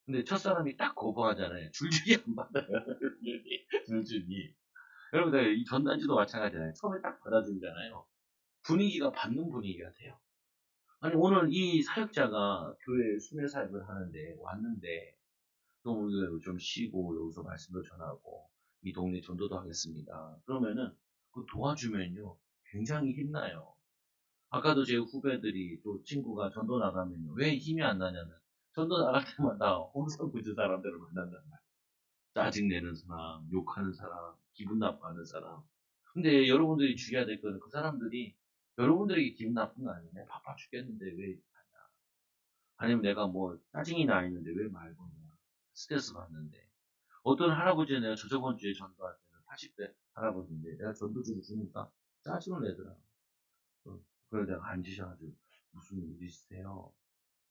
Speaker 1: 근데 첫사람이 딱 거부하잖아요. 줄줄이 안 받아요. 줄줄이. 여러분들, 이 전단지도 마찬가지잖아요. 처음에 딱 받아주잖아요. 분위기가 받는 분위기가 돼요. 아니, 오늘 이 사역자가 교회 순회 사역을 하는데, 왔는데, 또 우리가 좀 쉬고, 여기서 말씀도 전하고, 이 동네 전도도 하겠습니다. 그러면은, 그 도와주면요, 굉장히 힘나요. 아까도 제 후배들이 또 친구가 전도 나가면요, 왜 힘이 안 나냐면, 전도 나갈 때마다 홍성 구주 사람들을 만난단 말이에요. 짜증내는 사람, 욕하는 사람, 기분 나빠하는 사람. 근데 여러분들이 주의해야 될 거는 그 사람들이 여러분들에게 기분 나쁜 거 아니에요. 내가 바빠 죽겠는데 왜 하냐. 아니면 내가 뭐 짜증이 나 있는데 왜 말 거냐. 스트레스 받는데. 어떤 할아버지 내가 저번 주에 전도할 때는 80대 할아버지인데 내가 전도주를 주니까 짜증을 내더라. 그래서 내가 앉으셔가지고 무슨 일 있으세요?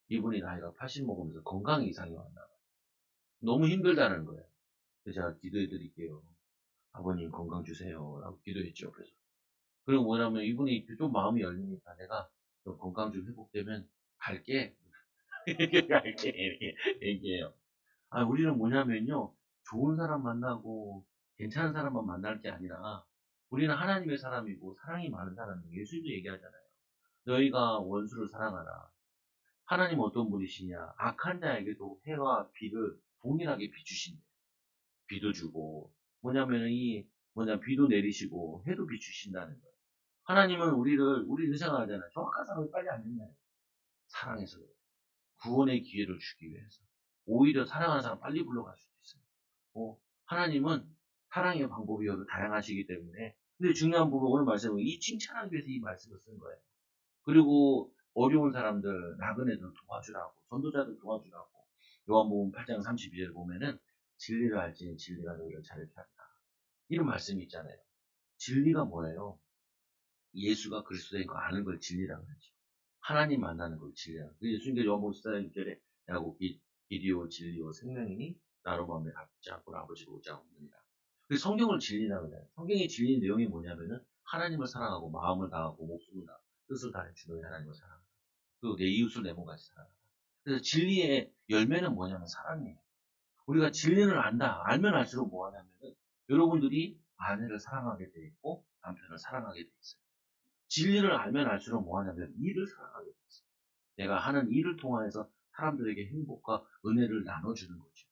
Speaker 1: 이분이 나이가 80 먹으면서 건강 이상이 왔나. 너무 힘들다는 거예요. 그래서 제가 기도해 드릴게요. 아버님 건강 주세요. 라고 기도했죠. 그래서. 그리고 뭐냐면 이분이 좀 마음이 열리니까 내가 좀 건강 좀 회복되면 갈게. 갈게. 이렇게 얘기해요. 아, 우리는 뭐냐면요. 좋은 사람 만나고 괜찮은 사람만 만날 게 아니라 우리는 하나님의 사람이고 사랑이 많은 사람이에요. 예수님도 얘기하잖아요. 너희가 원수를 사랑하라. 하나님 어떤 분이시냐. 악한 자에게도 해와 비를 동일하게 비추신대. 비도 주고 뭐냐면 비도 내리시고 해도 비추신다는 거예요. 하나님은 우리를 생각하잖아요. 정확한 사람을 빨리 안 만나요. 사랑해서 그래요. 구원의 기회를 주기 위해서. 오히려 사랑하는 사람 빨리 불러갈 수도 있어요. 하나님은 사랑의 방법이 여러 다양하시기 때문에. 근데 중요한 부분 오늘 말씀은 이 칭찬하기 위해서 이 말씀을 쓴 거예요. 그리고 어려운 사람들, 나그네들 도와주라고, 전도자들 도와주라고. 요한복음 8장 32절 보면은 진리를 알지니 진리가 너희를 자유케 하리라. 이런 말씀이 있잖아요. 진리가 뭐예요? 예수가 그리스도인 거 아는 걸 진리라고 하죠. 하나님 만나는 걸 진리라고. 예수님께서 요한복음 14장 6절에 야고 길이요 진리요 생명이니 나로 마음에 갖지 않고 아버지로 오지 않느니라. 성경을 진리라고 해요. 성경의 진리 내용이 뭐냐면은 하나님을 사랑하고 마음을 다하고 목숨을 다하고 뜻을 다해 주는 하나님을 사랑하라. 그리고 내 이웃을 내 몸같이 사랑하라. 그래서 진리의 열매는 뭐냐면 사랑이에요. 우리가 진리를 안다. 알면 알수록 뭐 하냐면은 여러분들이 아내를 사랑하게 돼 있고 남편을 사랑하게 돼 있어요. 진리를 알면 알수록 뭐 하냐면 일을 사랑하게 돼 있어요. 내가 하는 일을 통해서 사람들에게 행복과 은혜를 나눠주는 거죠.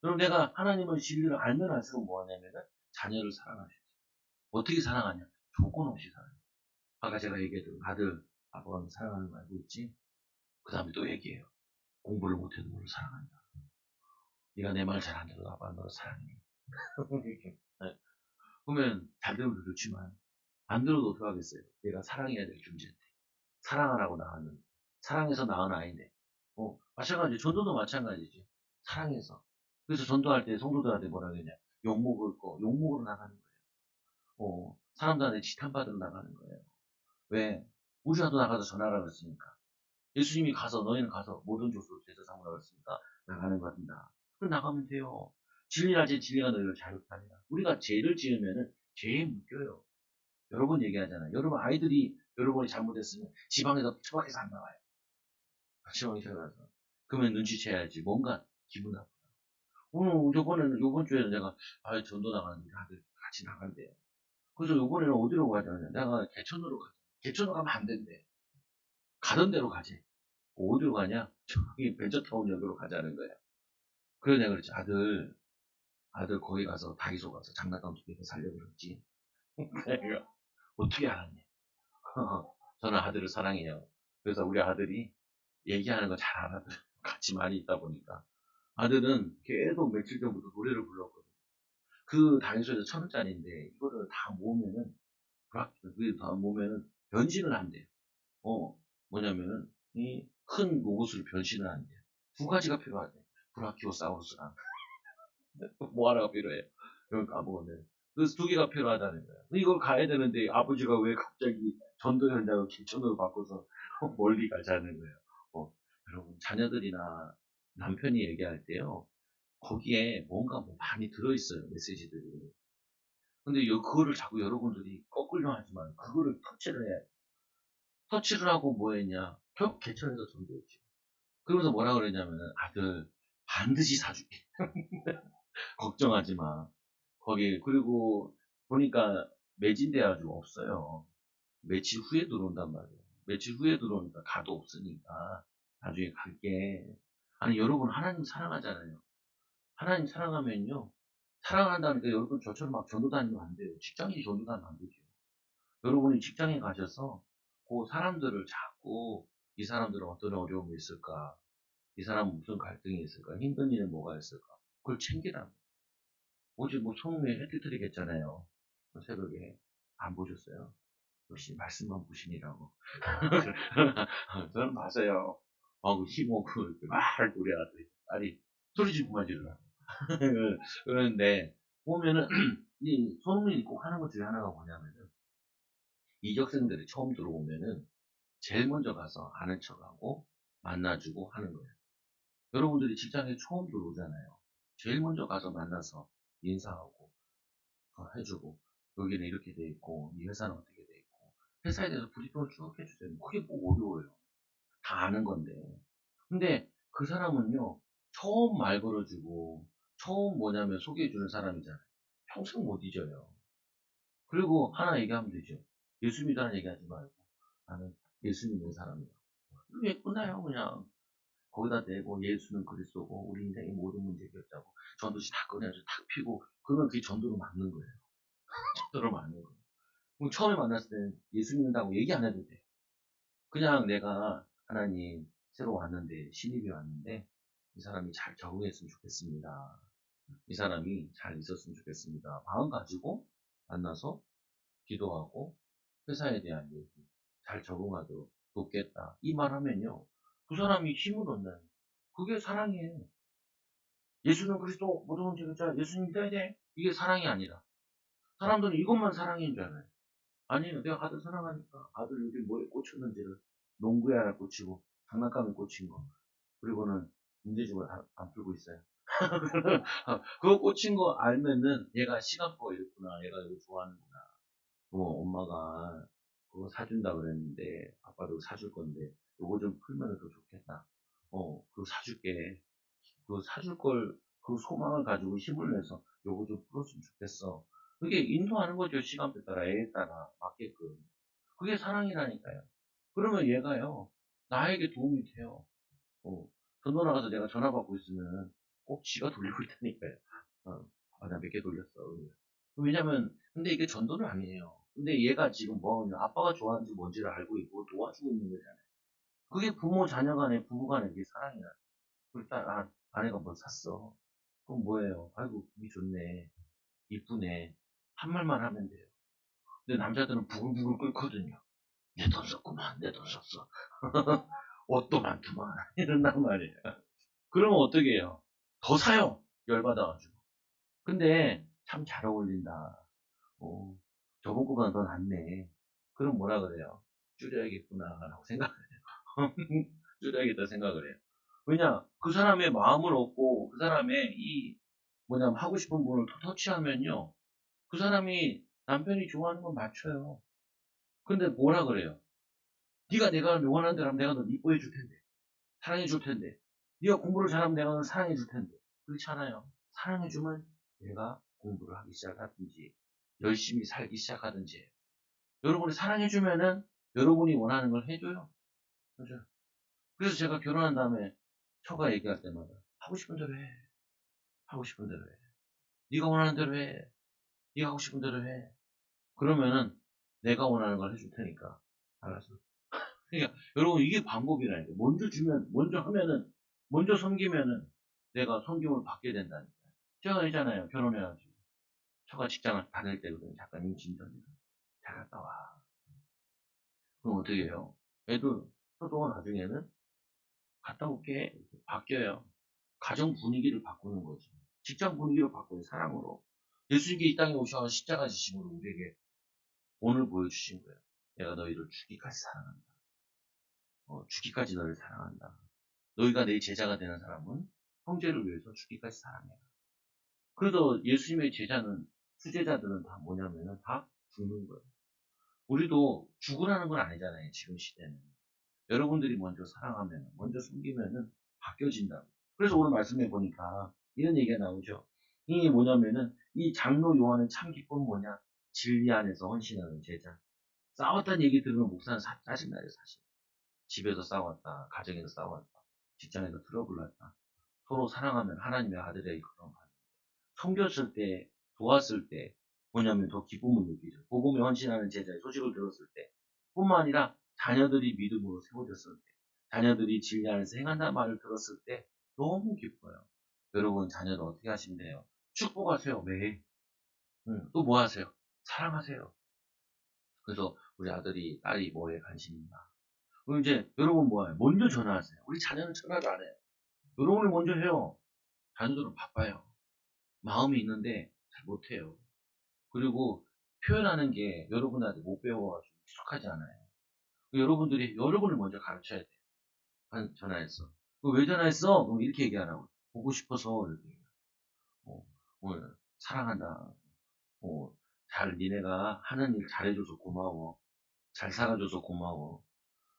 Speaker 1: 그럼 내가 하나님의 진리를 알면 알수록 뭐 하냐면은 자녀를 사랑하죠. 어떻게 사랑하냐? 조건 없이 사랑해요. 아까 제가 얘기했던 아들, 아빠는 사랑하는 거 알고 있지? 그 다음에 또 얘기해요. 공부를 못해도 너를 사랑한다. 네가 내 말 잘 안 들어도 아빠는 너를 사랑해. 이렇게. 네. 그러면 잘 들으면 좋지만 안 들어도 어떡하겠어요? 내가 사랑해야 될 존재인데. 사랑하라고 낳았는데. 사랑해서 낳은 아이인데. 마찬가지. 전도도 마찬가지지. 사랑해서. 그래서 전도할 때 성도들한테 뭐라 그러냐. 욕먹을 거. 욕먹으러 나가는 거예요. 사람들한테 지탄받으러 나가는 거예요. 왜? 우리라도 나가서 전하라 그랬으니까. 예수님이 가서 너희는 가서 모든 족속을 제사 삼으라 그랬으니까 나가는 겁니다. 그럼 나가면 돼요. 진리라지 진리가 너희를 자유케 하리라. 우리가 죄를 지으면은 죄에 묶여요. 여러 번 얘기하잖아요. 여러분 아이들이 여러분이 잘못했으면 지방에서 처박혀서 안 나와요. 지방에서 나와서. 그러면 눈치채야지. 뭔가 기분 나쁘다. 요번 주에는 내가 전도 나가는데 다들 같이 나간대요. 그래서 요번에는 어디로 가자냐. 내가 개천으로 가자. 개천으로 가면 안 된대. 가던 대로 가지. 어디로 가냐? 저기 벤처타운역으로 가자는 거야. 그래서 내가 그랬지. 아들 거기 가서 다이소 가서 장난감 2개 살려고 그랬지. 내가 어떻게 알았냐. 저는 아들을 사랑해요. 그래서 우리 아들이 얘기하는 거 잘 알아들어요. 같이 많이 있다 보니까. 아들은 계속 며칠 전부터 노래를 불렀거든요. 그 다이소에서 1,000원짜리인데 이거를 다 모으면은 다 모으면은 변신을 한대요. 뭐냐면은 이 큰 로봇으로 변신을 한대요. 두 가지가 필요하대. 브라키오사우루스랑 뭐 하나가 필요해요. 그걸 까먹었네. 그래서 두 개가 필요하다는 거야. 이걸 가야 되는데 아버지가 왜 갑자기 전도 현장을 개천으로 바꿔서 멀리 가자는 거예요. 여러분 자녀들이나 남편이 얘기할 때요. 거기에 뭔가 뭐 많이 들어있어요. 메시지들이. 근데 그거를 자꾸 여러분들이 거꾸로 하지만 그거를 터치를 해. 터치를 하고 뭐 했냐. 결국 개천에서 전도했지. 그러면서 뭐라 그랬냐면은 아들 반드시 사줄게. 걱정하지 마. 거기 그리고 보니까 매진돼가지고 없어요. 며칠 후에 들어온단 말이에요. 며칠 후에 들어오니까 가도 없으니까 나중에 갈게. 아니 여러분 하나님 사랑하잖아요. 하나님 사랑하면요. 사랑한다니까 여러분 저처럼 막 전도 다니면 안 돼요. 직장인이 전도 다니면 안 되죠. 여러분이 직장에 가셔서 그 사람들을 자꾸 이 사람들은 어떤 어려움이 있을까? 이 사람은 무슨 갈등이 있을까? 힘든 일은 뭐가 있을까? 그걸 챙기라. 어제 뭐 성우에 해드리겠잖아요. 새벽에 안 보셨어요? 역시 말씀만 보시니라고. 저는 봤어요. 그 힘없고 막 우리 아들이 소리 지르고만 지르라고. 그런데 보면은 이 손흥민이 꼭 하는 것 중에 하나가 뭐냐면은 이적생들이 처음 들어오면은 제일 먼저 가서 아는 척하고 만나주고 하는 거예요. 여러분들이 직장에 처음 들어오잖아요. 제일 먼저 가서 만나서 인사하고 해주고 여기는 이렇게 돼 있고 이 회사는 어떻게 돼 있고 회사에 대해서 브리핑을 쭉 해주세요. 그게 뭐 어려워요. 다 아는 건데. 근데 그 사람은요 처음 말 걸어주고 처음 뭐냐면 소개해주는 사람이잖아요. 평생 못 잊어요. 그리고 하나 얘기하면 되죠. 예수 믿다는 얘기하지 말고 나는 예수 믿는 사람이야. 이게 끝나요 그냥. 거기다 대고 예수는 그리스도고 우리 인생의 모든 문제 해결자고 전도지 다 꺼내가지고 탁 피고 그러면 그게 전도로 맞는 거예요. 전도로 맞는 거예요. 그럼 처음에 만났을 때는 예수 믿는다고 얘기 안 해도 돼. 그냥 내가 하나님 새로 왔는데 신입이 왔는데 이 사람이 잘 적응했으면 좋겠습니다. 이 사람이 잘 있었으면 좋겠습니다. 마음 가지고 만나서 기도하고 회사에 대한 얘기 잘 적응하도록 돕겠다. 이 말 하면요. 그 사람이 힘을 얻는 그게 사랑이에요. 예수는 그리스도 모든 문제 해결자 예수님 믿어야 돼. 이게 사랑이 아니라 사람들은 이것만 사랑인 줄 알아요. 아니에요. 내가 아들 사랑하니까 아들 요즘 뭐에 꽂혔는지를 농구에 하나 꽂히고 장난감에 꽂힌 거 그리고는 문제집을 안 풀고 있어요. 그거 꽂힌 거 알면은 얘가 시간표가 이렇구나. 얘가 이거 좋아하는구나. 엄마가 그거 사준다 그랬는데, 아빠도 사줄 건데, 요거 좀 풀면 더 좋겠다. 그거 사줄게. 그거 사줄 걸, 그 소망을 가지고 힘을 내서 요거 좀 풀었으면 좋겠어. 그게 인도하는 거죠. 시간표 따라, 애에 따라 맞게끔. 그게 사랑이라니까요. 그러면 얘가요, 나에게 도움이 돼요. 어, 전도 나가서 내가 전화 받고 있으면 꼭 지가 돌리고 있다니까요. 나 몇 개 돌렸어. 왜냐면, 근데 이게 전도는 아니에요. 근데 얘가 지금 아빠가 좋아하는지 뭔지를 알고 있고 도와주고 있는 거잖아요. 그게 부모 자녀 간에, 부부 간에 이게 사랑이야. 일단, 아내가 뭘 샀어. 그럼 뭐예요? 아이고, 보기 좋네. 이쁘네. 한 말만 하면 돼요. 근데 남자들은 부글부글 끓거든요. 내 돈 썼구만, 내 돈 썼어. 옷도 많더만. 이런단 말이에요. 그러면 어떻게 해요? 더 사요. 열받아가지고. 근데 참 잘 어울린다. 어, 저번 거보다 더 낫네. 그럼 뭐라 그래요? 줄여야겠구나라고 생각을 해요. 줄여야겠다 생각을 해요. 왜냐? 그 사람의 마음을 얻고 그 사람의 하고 싶은 분을 터치하면요. 그 사람이 남편이 좋아하는 건 맞춰요. 근데 뭐라 그래요? 네가 내가 원하는 대로 하면 내가 너 이뻐해 줄 텐데. 사랑해 줄 텐데. 네가 공부를 잘하면 내가 너 사랑해 줄 텐데. 그렇지 않아요. 사랑해 주면 얘가 공부를 하기 시작하든지 열심히 살기 시작하든지 해요. 여러분이 사랑해 주면은 여러분이 원하는 걸 해줘요. 그죠? 그래서 제가 결혼한 다음에 처가 얘기할 때마다 하고 싶은 대로 해. 하고 싶은 대로 해. 네가 원하는 대로 해. 네가 하고 싶은 대로 해. 그러면은 내가 원하는 걸 해줄 테니까 알아서. 그러니까 여러분 이게 방법이라니까. 먼저 주면, 먼저 하면은, 먼저 섬기면은 내가 섬김을 받게 된다니까. 제가 있잖아요. 결혼해가지고. 처가 직장을 다닐 때거든. 잠깐 임신 전이라. 잘 갔다 와. 그럼 어떻게 해요? 애도 소동은 나중에는 갔다 올게. 바뀌어요. 가정 분위기를 바꾸는 거지. 직장 분위기를 바꾸는 사랑으로. 예수님께 이 땅에 오셔서 십자가 지심으로 우리에게 본을 보여주신 거예요. 내가 너희를 죽기까지 사랑한다. 죽기까지 너를 사랑한다. 너희가 내 제자가 되는 사람은 형제를 위해서 죽기까지 사랑해. 그래도 예수님의 제자는, 수제자들은 다 뭐냐면은 다 죽는 거예요. 우리도 죽으라는 건 아니잖아요. 지금 시대는. 여러분들이 먼저 사랑하면, 먼저 숨기면은 바뀌어진다. 그래서 오늘 말씀해 보니까 이런 얘기가 나오죠. 이게 뭐냐면은 이 장로 요한의 참 기쁨은 뭐냐? 진리 안에서 헌신하는 제자. 싸웠다는 얘기 들으면 목사는 짜증나요, 사실. 집에서 싸웠다, 가정에서 싸웠다, 직장에서 트러블 났다. 서로 사랑하면 하나님의 아들에게 그런 말. 섬겼을 때, 도왔을 때, 뭐냐면 더 기쁨을 느끼죠. 복음에 헌신하는 제자의 소식을 들었을 때, 뿐만 아니라 자녀들이 믿음으로 세워졌을 때, 자녀들이 진리 안에서 행한다는 말을 들었을 때 너무 기뻐요. 여러분 자녀를 어떻게 하시면 돼요? 축복하세요. 매일. 또 뭐 하세요? 사랑하세요. 그래서 우리 아들이, 딸이 뭐에 관심이 있나? 그럼 이제 여러분 뭐해요? 먼저 전화하세요. 우리 자녀는 전화도 안 해요. 여러분이 먼저 해요. 자녀들은 바빠요. 마음이 있는데 잘 못해요. 그리고 표현하는 게 여러분한테 못 배워가지고 익숙하지 않아요. 여러분들이 여러분을 먼저 가르쳐야 돼요. 전화했어. 왜 전화했어? 그럼 이렇게 얘기하라고. 보고 싶어서 이렇게. 어, 오늘 사랑한다. 니네가 하는 일 잘해줘서 고마워. 잘 살아줘서 고마워.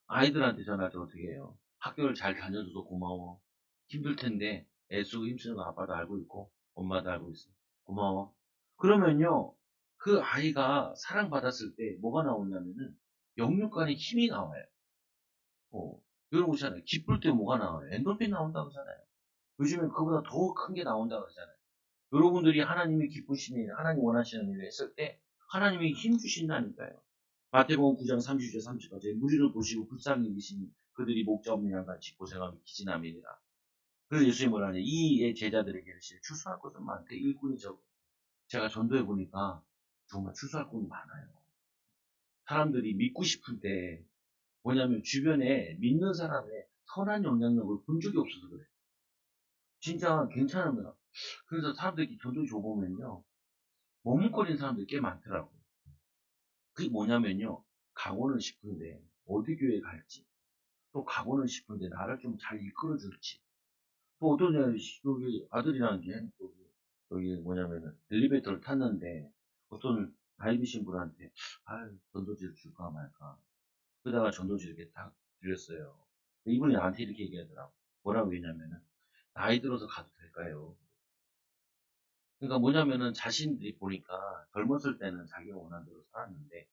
Speaker 1: 아이들한테 전화해서 어떻게 해요? 학교를 잘 다녀줘서 고마워. 힘들 텐데 애쓰고 힘쓰는 거 아빠도 알고 있고 엄마도 알고 있어. 고마워. 그러면요, 그 아이가 사랑받았을 때 뭐가 나오냐면은 영육간에 힘이 나와요. 여러분 보잖아요. 기쁠 때 뭐가 나와요? 엔돌핀 나온다고 하잖아요. 요즘에 그보다 더 큰 게 나온다고 그러잖아요. 여러분들이 하나님이 기쁘신 일, 하나님 원하시는 일을 했을 때 하나님이 힘 주신다니까요. 마태복음 9장 30절 30절에 무리를 보시고 불쌍히 여기시니 그들이 목자 없는 양같이 고생하며 기진함이니라. 그래서 예수님이 뭐라 하냐? 이 제자들에게 이르시되 추수할 것은 많되 일꾼이 적어. 제가 전도해 보니까 정말 추수할 곳이 많아요. 사람들이 믿고 싶은데 뭐냐면 주변에 믿는 사람의 선한 영향력을 본 적이 없어서 그래요. 진짜 괜찮은 거야. 그래서 사람들이 전도 줘보면요. 머뭇거리는 사람들이 꽤 많더라고요. 그게 뭐냐면요. 가고는 싶은데 어디 교회 갈지, 또 가고는 싶은데 나를 좀 잘 이끌어 줄지, 또 어떤 여기 아들이라는 게 여기 뭐냐면은 엘리베이터를 탔는데 어떤 나이 드신 분한테, 아유, 전도지를 줄까 말까. 그러다가 전도지 이렇게 딱 드렸어요. 이분이 나한테 이렇게 얘기하더라고. 뭐라고 했냐면은, 나이 들어서 가도 될까요? 그러니까 뭐냐면은 자신들이 보니까 젊었을 때는 자기가 원하는 대로 살았는데,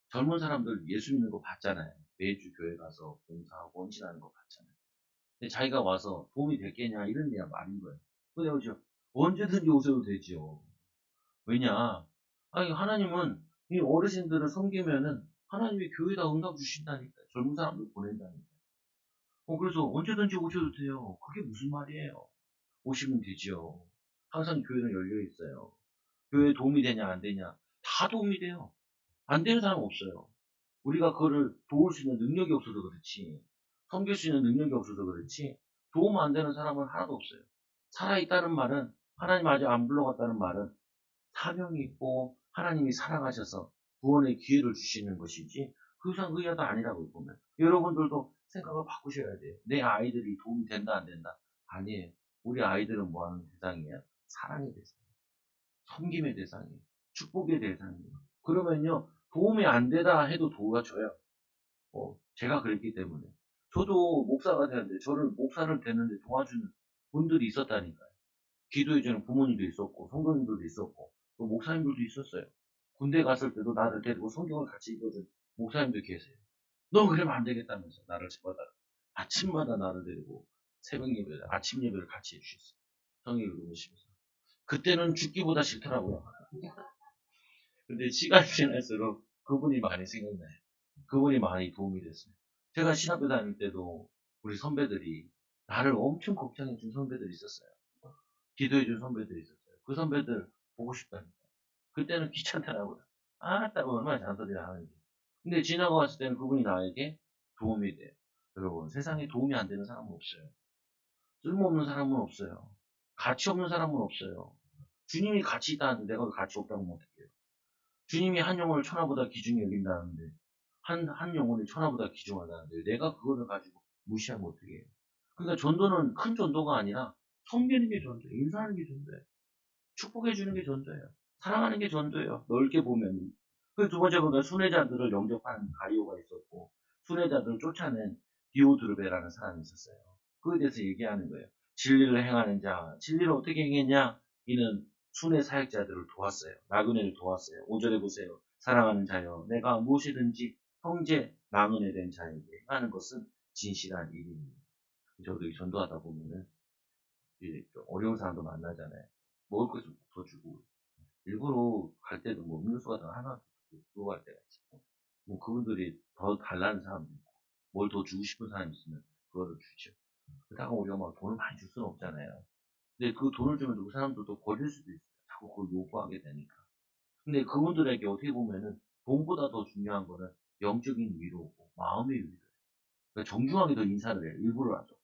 Speaker 1: 젊은 사람들 예수 믿는 거 봤잖아요. 매주 교회 가서 봉사하고 헌신하는 거 봤잖아요. 근데 자기가 와서 도움이 됐겠냐, 이런 게 말인 거예요. 근데 그죠? 언제든지 오셔도 되지요. 왜냐? 아니, 하나님은 이 어르신들을 섬기면은 하나님이 교회에다 응답 주신다니까. 젊은 사람들 보낸다니까. 그래서 언제든지 오셔도 돼요. 그게 무슨 말이에요? 오시면 되지요. 항상 교회는 열려 있어요. 교회에 도움이 되냐, 안 되냐. 다 도움이 돼요. 안 되는 사람 없어요. 우리가 그거를 도울 수 있는 능력이 없어서 그렇지. 섬길 수 있는 능력이 없어서 그렇지. 도움 안 되는 사람은 하나도 없어요. 살아있다는 말은, 하나님 아직 안 불러갔다는 말은 사명이 있고 하나님이 사랑하셔서 구원의 기회를 주시는 것이지 그 이상 그 이하도 아니라고 보면 여러분들도 생각을 바꾸셔야 돼요. 내 아이들이 도움이 된다 안 된다 아니에요. 우리 아이들은 뭐하는 대상이에요? 사랑의 대상, 섬김의 대상이에요. 축복의 대상이에요. 그러면요 도움이 안 되다 해도 도와줘요. 제가 그랬기 때문에 저도 목사가 되는데 저를 목사를 되는데 도와주는 분들이 있었다니까요. 기도해주는 부모님도 있었고, 성도님들도 있었고, 또 목사님들도 있었어요. 군대 갔을 때도 나를 데리고 성경을 같이 읽어준 목사님도 계세요. 너 그러면 안 되겠다면서 나를 잡아다가 아침마다 나를 데리고 새벽 예배를, 아침 예배를 같이 해주셨어요. 성경 읽으시면서. 그때는 죽기보다 싫더라고요. 근데 시간이 지날수록 그분이 많이 생각나요. 그분이 많이 도움이 됐어요. 제가 신학교 다닐 때도 우리 선배들이 나를 엄청 걱정해준 선배들이 있었어요. 기도해준 선배들이 있었어요. 그 선배들 보고 싶다니까. 그때는 귀찮더라고요. 따고 얼마나 잔소리를 하는지. 근데 지나고 왔을 때는 그분이 나에게 도움이 돼요. 여러분, 세상에 도움이 안 되는 사람은 없어요. 쓸모없는 사람은 없어요. 가치 없는 사람은 없어요. 주님이 가치 있다는데 내가 가치 없다고 하면 어떡해요? 주님이 한 영혼을 천하보다 귀중히 여긴다는데, 한 영혼을 천하보다 귀중하다는데, 내가 그거를 가지고 무시하면 어떡해요? 그러니까 전도는 큰 전도가 아니라 섬기는 게 전도예요. 인사하는 게 전도예요. 축복해주는 게 전도예요. 사랑하는 게 전도예요. 넓게 보면. 그 두 번째 보면 순회자들을 영접하는 가이오가 있었고, 순회자들을 쫓아낸 디오드르베라는 사람이 있었어요. 그에 대해서 얘기하는 거예요. 진리를 행하는 자, 진리를 어떻게 행했냐? 이는 순회 사역자들을 도왔어요. 나그네를 도왔어요. 5절에 보세요. 사랑하는 자여, 내가 무엇이든지 형제, 나그네 된 자에게 하는 것은 진실한 일입니다. 저도 전도하다 보면은 좀 어려운 사람도 만나잖아요. 먹을 것을 더 주고 일부러 갈 때도 뭐 음료수 같은 거 하나 주고 갈 때가 있고 뭐 그분들이 더 달라는 사람도 있고 뭘 더 주고 싶은 사람이 있으면 그거를 주죠. 그러다가 우리가 막 돈을 많이 줄 수는 없잖아요. 근데 그 돈을 주면 그 사람들도 버릴 수도 있어요. 자꾸 그걸 요구하게 되니까. 근데 그분들에게 어떻게 보면은 돈보다 더 중요한 거는 영적인 위로고 마음의 위로예요. 그러니까 정중하게 더 인사를 해요. 일부러 하죠.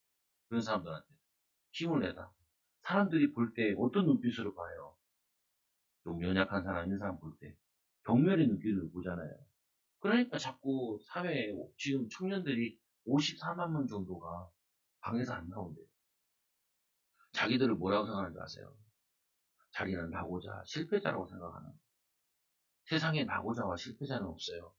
Speaker 1: 그런 사람들한테 힘을 내다. 사람들이 볼 때 어떤 눈빛으로 봐요? 좀 연약한 사람, 있는 사람 볼 때. 경멸의 눈길을 보잖아요. 그러니까 자꾸 사회에 지금 청년들이 54만 명 정도가 방에서 안 나온대요. 자기들을 뭐라고 생각하는지 아세요? 자기는 나고자, 실패자라고 생각하는 거예요. 세상에 나고자와 실패자는 없어요.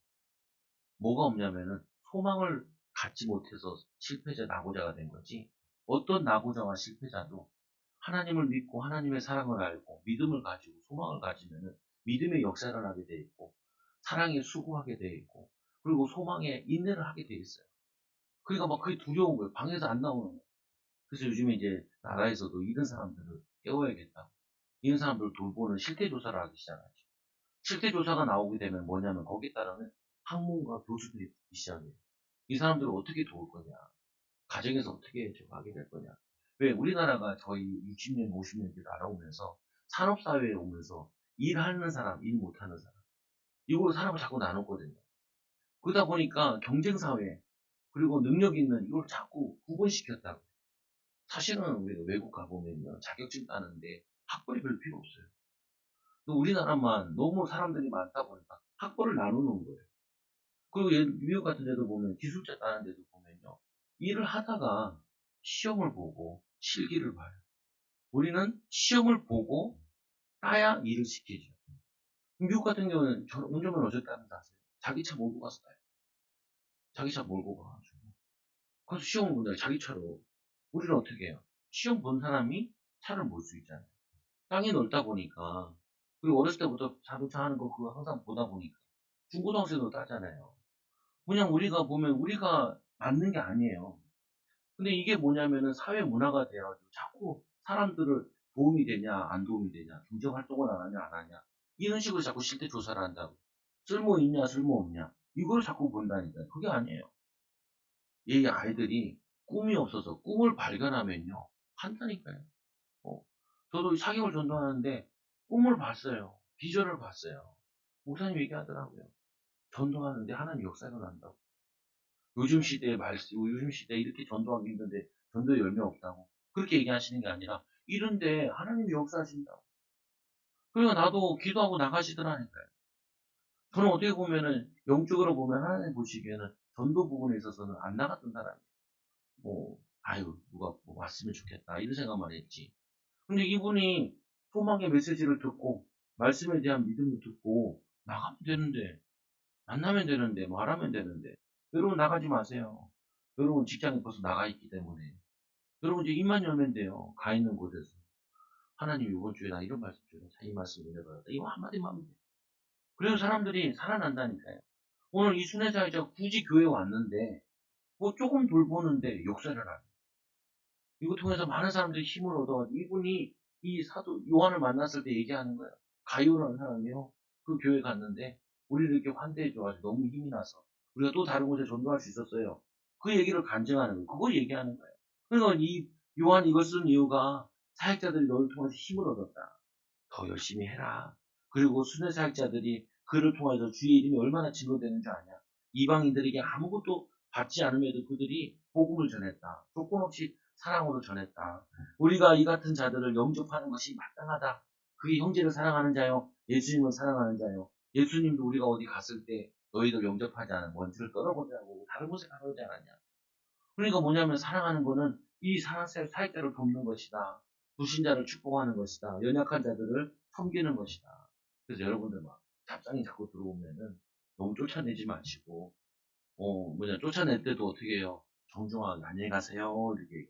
Speaker 1: 뭐가 없냐면은 소망을 갖지 못해서 실패자, 나고자가 된 거지. 어떤 나고자와 실패자도 하나님을 믿고 하나님의 사랑을 알고 믿음을 가지고 소망을 가지면은 믿음의 역사를 하게 돼 있고 사랑에 수고하게 돼 있고 그리고 소망에 인내를 하게 돼 있어요. 그러니까 막 그게 두려운 거예요. 방에서 안 나오는 거예요. 그래서 요즘에 이제 나라에서도 이런 사람들을 깨워야겠다. 이런 사람들을 돌보는 실태조사를 하기 시작하죠. 실태조사가 나오게 되면 뭐냐면 거기에 따르는 학문과 교수들이 듣기 시작해요. 이 사람들을 어떻게 도울 거냐. 가정에서 어떻게 하게 될 거냐. 왜 우리나라가 거의 60년, 50년 이렇게 날아오면서 산업사회에 오면서 일하는 사람, 일 못하는 사람. 이걸로 사람을 자꾸 나눴거든요. 그러다 보니까 경쟁사회, 그리고 능력 있는 이걸 자꾸 구분시켰다고. 사실은 우리가 외국 가보면요. 자격증 따는데 학벌이 별로 필요 없어요. 또 우리나라만 너무 사람들이 많다 보니까 학벌을 나누는 거예요. 그리고 미국 같은 데도 보면 기술자 따는 데도 보면요. 일을 하다가 시험을 보고 실기를 봐요. 우리는 시험을 보고 따야 일을 시키죠. 미국 같은 경우는 저 운전면허 어떻게 따는지 아세요? 자기 차 몰고 가서 따요. 자기 차 몰고 가가지고. 그래서 시험을 본다, 자기 차로. 우리는 어떻게 해요? 시험 본 사람이 차를 몰 수 있잖아요. 땅이 넓다 보니까. 그리고 어렸을 때부터 자동차 하는 거 그거 항상 보다 보니까. 중고등학생도 따잖아요. 그냥 우리가 보면 우리가 맞는 게 아니에요. 근데 이게 뭐냐면은 사회 문화가 돼가지고 자꾸 사람들을 도움이 되냐, 안 도움이 되냐, 경제 활동을 안 하냐, 안 하냐. 이런 식으로 자꾸 실태 조사를 한다고. 쓸모 있냐, 쓸모 없냐. 이걸 자꾸 본다니까요. 그게 아니에요. 이 아이들이 꿈이 없어서 꿈을 발견하면요. 한다니까요. 어. 저도 사격을 전도하는데 꿈을 봤어요. 비전을 봤어요. 목사님 얘기하더라고요. 전도하는데 하나님 역사 일어난다고. 요즘 시대에 요즘 시대에 이렇게 전도하기 힘든데 전도의 열매 없다고. 그렇게 얘기하시는 게 아니라 이런데 하나님이 역사하신다고. 그러니까 나도 기도하고 나가시더라니까요. 저는 어떻게 보면은 영적으로 보면 하나님 보시기에는 전도 부분에 있어서는 안 나갔던 사람이에요. 뭐 아유 누가 뭐 왔으면 좋겠다 이런 생각만 했지. 근데 이분이 소망의 메시지를 듣고 말씀에 대한 믿음을 듣고 나가면 되는데 만나면 되는데 말하면 되는데 여러분 나가지 마세요. 여러분 직장에 벌써 나가 있기 때문에 여러분 이제 입만 열면 돼요. 가 있는 곳에서 하나님 이번 주에 나 이런 말씀 주는 이 말씀 은혜 받았다. 이거 한마디만 하면 돼. 그래서 사람들이 살아난다니까요. 오늘 이 순회자이자 굳이 교회 왔는데 뭐 조금 돌보는데 역사를 하는 이거 통해서 많은 사람들이 힘을 얻어가지고 이분이 이 사도 요한을 만났을 때 얘기하는 거예요. 가이오라는 사람이요. 그 교회 갔는데 우리를 이렇게 환대해줘가지고 너무 힘이 나서 우리가 또 다른 곳에 전도할 수 있었어요. 그 얘기를 간증하는 거예요. 그걸 얘기하는 거예요. 그러니까 이 요한 이걸 쓴 이유가 사역자들이 너를 통해서 힘을 얻었다. 더 열심히 해라. 그리고 순회 사역자들이 그를 통해서 주의 이름이 얼마나 증거되는 줄 아냐. 이방인들에게 아무것도 받지 않음에도 그들이 복음을 전했다. 조건 없이 사랑으로 전했다. 우리가 이 같은 자들을 영접하는 것이 마땅하다. 그게 형제를 사랑하는 자요. 예수님을 사랑하는 자요. 예수님도 우리가 어디 갔을 때 너희들 영접하지 않은 먼지를 떨어보자고 다른 곳에 가라오지 않았냐. 그러니까 뭐냐면 사랑하는 거는 이 사역자를 돕는 것이다. 불신자를 축복하는 것이다. 연약한 자들을 섬기는 것이다. 그래서 여러분들 막 잡상이 자꾸 들어오면은 너무 쫓아내지 마시고 쫓아낼 때도 어떻게 해요? 정중하게 안녕히 가세요 이렇게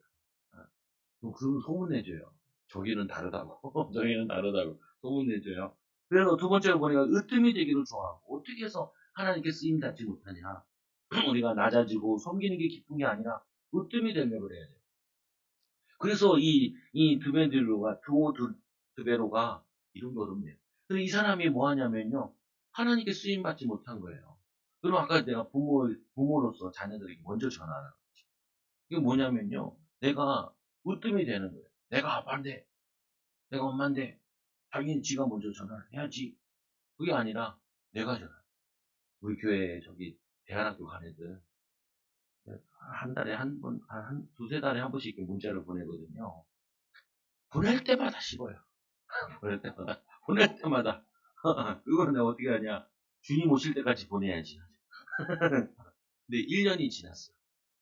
Speaker 1: 그럼 소문내줘요. 저기는 다르다고 저기는 다르다고 소문내줘요. 그래서 두 번째로 보니까 으뜸이 되기를 좋아하고 어떻게 해서 하나님께 쓰임 받지 못하냐. 우리가 낮아지고 섬기는 게 기쁜 게 아니라 으뜸이 되려고 그래야 돼요. 그래서 이 드베로가 이런 거든요. 그래서 이 사람이 뭐 하냐면요. 하나님께 쓰임 받지 못한 거예요. 그럼 아까 내가 부모로서 자녀들에게 먼저 전하는 거지. 이게 뭐냐면요. 내가 으뜸이 되는 거예요. 내가 아빠인데, 내가 엄마인데, 자기는 지가 먼저 전화를 해야지. 그게 아니라 내가 전화. 우리 교회 저기 대안학교 간 애들 한 달에 한 번, 한 두세 달에 한 번씩 이렇게 문자를 보내거든요. 보낼 때마다 씹어요. 보낼 때마다. 보낼 때마다. 그거는 내가 어떻게 하냐. 주님 오실 때까지 보내야지. 근데 1년이 지났어.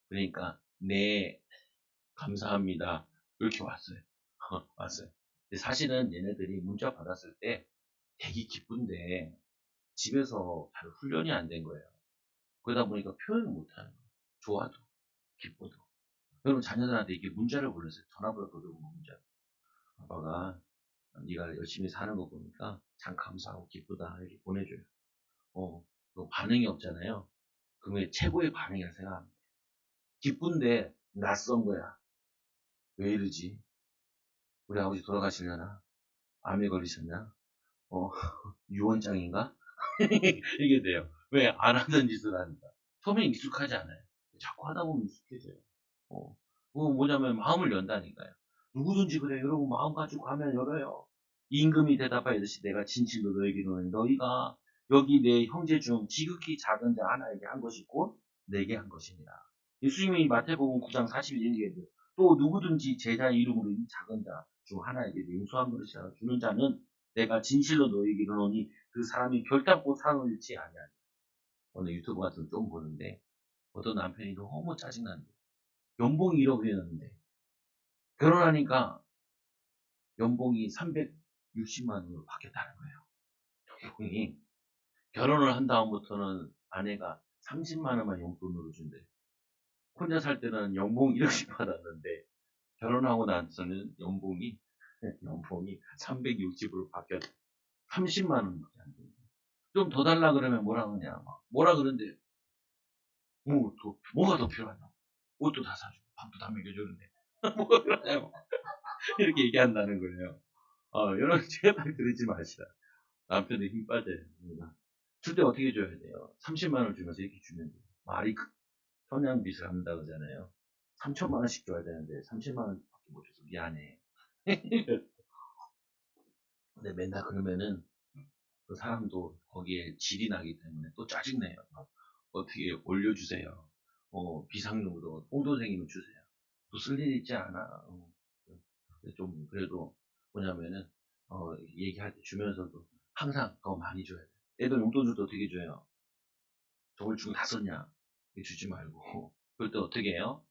Speaker 1: 그러니까, 네, 감사합니다. 이렇게 왔어요. 왔어요. 근데 사실은 얘네들이 문자 받았을 때 되게 기쁜데, 집에서 잘 훈련이 안 된 거예요. 그러다 보니까 표현을 못 하는 거예요. 좋아도, 기뻐도. 여러분 자녀들한테 이렇게 문자를 보내세요. 전화보다 더 좋은 문자. 아빠가 네가 열심히 사는 거 보니까 참 감사하고 기쁘다 이렇게 보내줘요. 또 반응이 없잖아요. 그게 최고의 반응이라 생각합니다. 기쁜데 낯선 거야. 왜 이러지? 우리 아버지 돌아가시려나? 암에 걸리셨나? 어, 유언장인가? 이게 돼요. 왜? 안 하던 짓을 하니까. 처음에 익숙하지 않아요. 자꾸 하다 보면 익숙해져요. 어, 뭐냐면 마음을 연다니까요. 누구든지 그래. 여러분 마음 가지고 가면 열어요. 임금이 대답하였듯이 내가 진실로 너에게 이르노니 너희가 여기 내 형제 중 지극히 작은 자 하나에게 한 것이 곧 내게 한 것이니라. 예수님이 마태복음 9장 41절에 또 누구든지 제자의 이름으로 이 작은 자 중 하나에게 용서한 것이라 주는 자는 내가 진실로 너에게 이르노니 그 사람이 결단코 상을 잃지 아니하리라. 오늘 유튜브 같은 거 좀 보는데 어떤 남편이 너무 짜증나는데 연봉이 1억이었는데 결혼하니까 연봉이 360만 원으로 바뀌었다는 거예요. 경이 결혼을 한 다음부터는 아내가 30만 원만 용돈으로 준대. 혼자 살 때는 연봉 1억씩 받았는데 결혼하고 나서는 연봉이 360으로 바뀌었대. 30만 원밖에 안 돼. 좀 더 달라 그러면 뭐라 그러냐. 뭐라 그러는데 뭐가 더 필요하냐. 옷도 다 사주고 밥도 다 먹여주는데 뭐가 필요하냐고. 이렇게 얘기한다는 거예요. 여러분 제발 그러지 마시라. 남편의 힘 빠져요. 줄 때 어떻게 줘야 돼요? 30만 원 주면서 이렇게 주면 돼요. 말이 천냥빚을 한다 그러잖아요. 3천만 원씩 줘야 되는데 30만 원밖에 못 줘서 미안해. 근데 맨날 그러면은 그 사람도 거기에 질이 나기 때문에 또 짜증내요. 어떻게 올려주세요. 비상용으로 뽕돈생이면 주세요. 또 쓸 일 있지 않아. 좀 그래도 뭐냐면은 얘기할 때 주면서도 항상 더 많이 줘야 돼. 애들 용돈 줄 때 어떻게 줘요? 저걸 주고 다 썼냐? 주지 말고 그럴 때 어떻게 해요?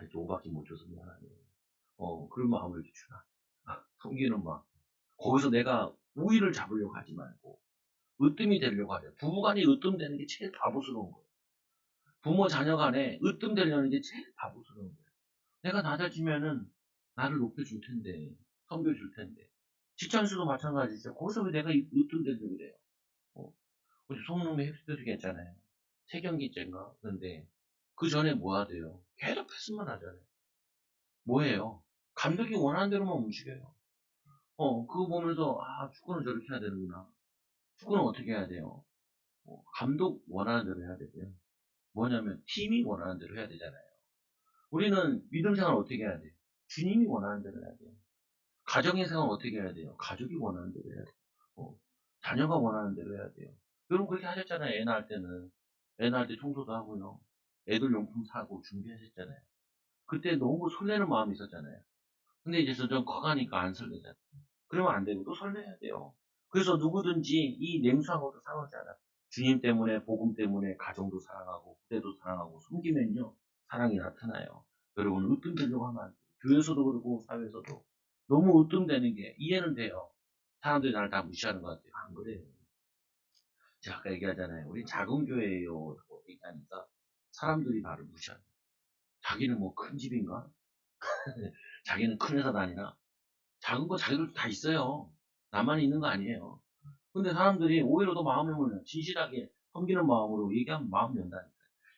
Speaker 1: 이제 5밖에 못 줘서 미안하네. 그런 마음을 이렇게 주나. 성기는 막 거기서 내가 우위를 잡으려고 하지 말고 으뜸이 되려고 하죠. 부부간에 으뜸되는 게 제일 바보스러운 거예요. 부모 자녀 간에 으뜸되려는 게 제일 바보스러운 거예요. 내가 낮아지면은 나를 높여줄 텐데, 섬겨줄 텐데. 직장에서도 마찬가지죠. 거기서 왜 내가 으뜸되려고 그래요? 어, 우리 송룡의 헥스터리 했잖아요. 세 경기째인가? 근데 그 전에 뭐 하대요? 계속 패스만 하잖아요. 뭐예요? 감독이 원하는 대로만 움직여요. 그거 보면서, 축구는 저렇게 해야 되는구나. 축구는 어떻게 해야 돼요? 감독 원하는 대로 해야 되고요. 뭐냐면, 팀이 원하는 대로 해야 되잖아요. 우리는 믿음 생활 어떻게 해야 돼요? 주님이 원하는 대로 해야 돼요. 가정의 생활 어떻게 해야 돼요? 가족이 원하는 대로 해야 돼요. 자녀가 원하는 대로 해야 돼요. 여러분 그렇게 하셨잖아요. 애 낳을 때는. 애 낳을 때 청소도 하고요. 애들 용품 사고 준비하셨잖아요. 그때 너무 설레는 마음이 있었잖아요. 근데 이제 점점 커가니까 안 설레잖아요. 그러면 안 되고 또 설레야 돼요. 그래서 누구든지 이 냉수하고도 싸우지 않아. 주님 때문에, 복음 때문에 가정도 사랑하고, 후대도 사랑하고, 숨기면요. 사랑이 나타나요. 여러분, 으뜸되려고 하면 안 돼요. 교회에서도 그러고, 사회에서도. 너무 으뜸되는 게 이해는 돼요. 사람들이 나를 다 무시하는 것 같아요. 안 그래요. 제가 아까 얘기하잖아요. 우리 작은 교회예요. 라고 얘기하니까 사람들이 나를 무시하는 거예요. 자기는 뭐 큰 집인가? 자기는 큰 회사 다니나? 작은 거 자기들도 다 있어요. 나만 있는 거 아니에요. 근데 사람들이 오히려 더 마음을 열면 진실하게 섬기는 마음으로 얘기하면 마음이 연다니까요.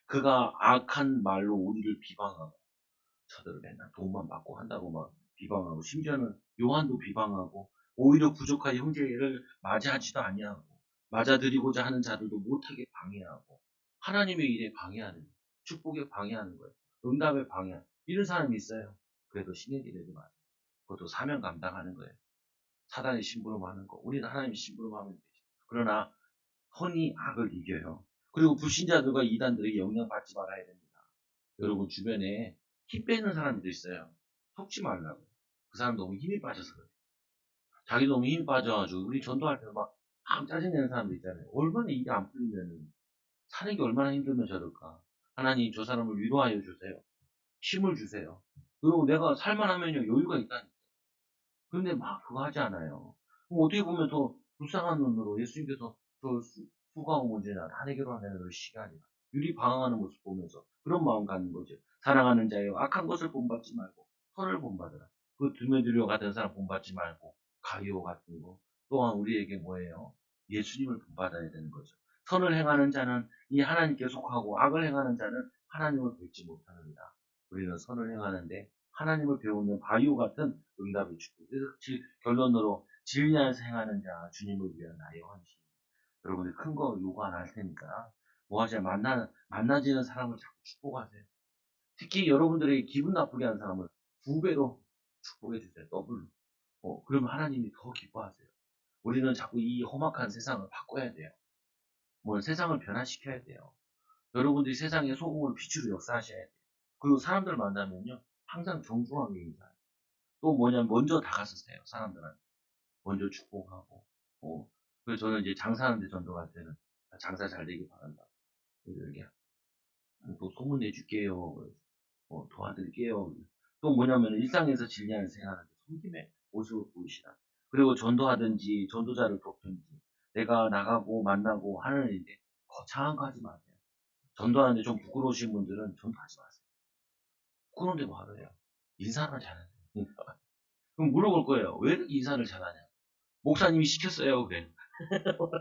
Speaker 1: 그가 악한 말로 우리를 비방하고 저들을 맨날 돈만 받고 한다고 막 비방하고 심지어는 요한도 비방하고 오히려 부족한 형제를 맞이하지도 아니하고 맞아들이고자 하는 자들도 못하게 방해하고 하나님의 일에 방해하는 거예요. 축복에 방해하는 거예요. 응답에 방해하는 이런 사람이 있어요. 그래도 신경이 되지 마세요. 그것도 사명 감당하는 거예요. 사단의 심부름하는 거. 우리는 하나님의 심부름하면 되죠. 그러나 선이 악을 이겨요. 그리고 불신자들과 이단들에게 영향받지 말아야 됩니다. 여러분 주변에 힘 빼는 사람도 있어요. 속지 말라고. 그 사람 너무 힘이 빠져서 그래요. 자기 너무 힘이 빠져가지고 우리 전도할 때 막 짜증내는 사람도 있잖아요. 얼마나 일이 안 풀리면 사는 게 얼마나 힘들면 저럴까. 하나님 저 사람을 위로하여 주세요. 힘을 주세요. 그리고 내가 살만하면요 여유가 있다니까. 근데 막 그거 하지 않아요. 그럼 어떻게 보면 더 불쌍한 눈으로 예수님께서 저 수고하고 문제나 다 해결하는 시간이야. 유리 방황하는 모습 보면서 그런 마음 갖는 거죠. 사랑하는 자여 악한 것을 본받지 말고 선을 본받으라. 그 두메드리오 같은 사람 본받지 말고 가이오 같은 거 또한 우리에게 뭐예요? 예수님을 본받아야 되는 거죠. 선을 행하는 자는 이 하나님께 속하고 악을 행하는 자는 하나님을 뵙지 못합니다. 우리는 선을 행하는데 하나님을 배우는 바위오 같은 응답이 주고 그래서 결론으로 진리 안에서 행하는 자 주님을 위한 나의 헌신. 여러분이 큰 거 요구 안 할 테니까 뭐 하세요? 만나지는 사람을 자꾸 축복하세요. 특히 여러분들에게 기분 나쁘게 하는 사람을 두 배로 축복해 주세요. 더블로. 그러면 하나님이 더 기뻐하세요. 우리는 자꾸 이 험악한 세상을 바꿔야 돼요. 뭘 세상을 변화시켜야 돼요. 여러분들이 세상에 소금으로 빛으로 역사하셔야 돼요. 그리고 사람들 만나면요. 항상 정중하게 인사해요. 또 뭐냐면 먼저 다가서세요. 사람들한테. 먼저 축복하고. 그래서 저는 이제 장사하는데 전도 갈 때는 장사 잘 되길 바란다. 이렇게 또 소문 내줄게요. 도와드릴게요. 또 뭐냐면 일상에서 진리하는 생활하는데 섬김의 모습을 보이시라. 그리고 전도하든지 전도자를 돕든지 내가 나가고 만나고 하는 일에 거창한 거 하지 마세요. 전도하는데 좀 부끄러우신 분들은 전도하지 마세요. 부끄러운데 뭐하러 해요? 인사만 잘하세요. 그럼 물어볼 거예요. 왜 이렇게 인사를 잘하냐? 목사님이 시켰어요. 그래.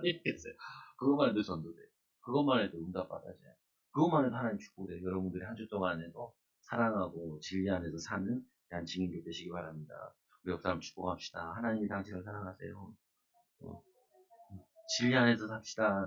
Speaker 1: 시켰어요. 그것만 해도 전도돼요. 그것만 해도 응답 받아져요. 그것만 해도 하나님 축복돼요. 여러분들이 한 주 동안에도 사랑하고 진리 안에서 사는 귀한 증인들 되시기 바랍니다. 우리 옆 사람 축복합시다. 하나님이 당신을 사랑하세요. 어, 진리 안에서 삽시다.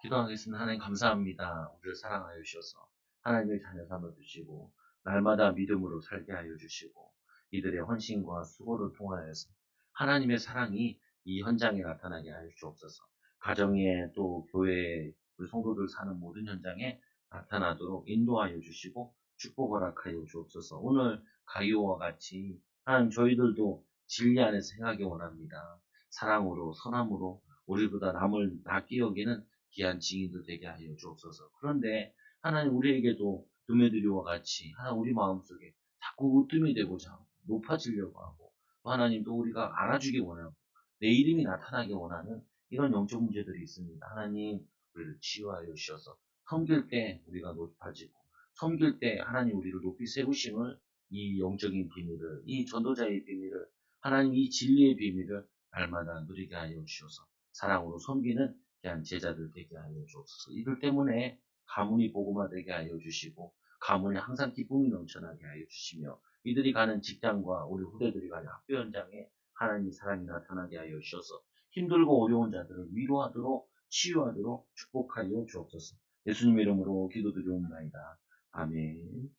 Speaker 1: 기도하겠습니다. 하나님 감사합니다. 우리를 사랑하여 주셔서 하나님의 자녀 삼아 주시고 날마다 믿음으로 살게 하여 주시고 이들의 헌신과 수고를 통하여서 하나님의 사랑이 이 현장에 나타나게 하여 주옵소서. 가정에 또 교회에 우리 성도들 사는 모든 현장에 나타나도록 인도하여 주시고 축복 허락하여 주옵소서. 오늘 가요와 같이 하나님 저희들도 진리 안에서 행하기 원합니다. 사랑으로 선함으로 우리보다 남을 낫게 여기는 귀한 증인들 되게 하여 주옵소서. 그런데 하나님 우리에게도 드메드리와 같이 하나 우리 마음속에 자꾸 으뜸이 되고자 하고 높아지려고 하고 또 하나님 또 우리가 알아주기 원하고 내 이름이 나타나기 원하는 이런 영적 문제들이 있습니다. 하나님 우리를 치유하여 주셔서 섬길 때 우리가 높아지고 섬길 때 하나님 우리를 높이 세우심을 이 영적인 비밀을 이 전도자의 비밀을 하나님 이 진리의 비밀을 날마다 누리게 하여 주셔서 사랑으로 섬기는 귀한 제자들 되게 하여 주옵소서. 이들 때문에 가문이 복음화 되게 하여 주시고 가문에 항상 기쁨이 넘쳐나게 하여 주시며 이들이 가는 직장과 우리 후대들이 가는 학교 현장에 하나님의 사랑이 나타나게 하여 주셔서 힘들고 어려운 자들을 위로하도록 치유하도록 축복하여 주옵소서. 예수님 이름으로 기도드리옵나이다. 아멘.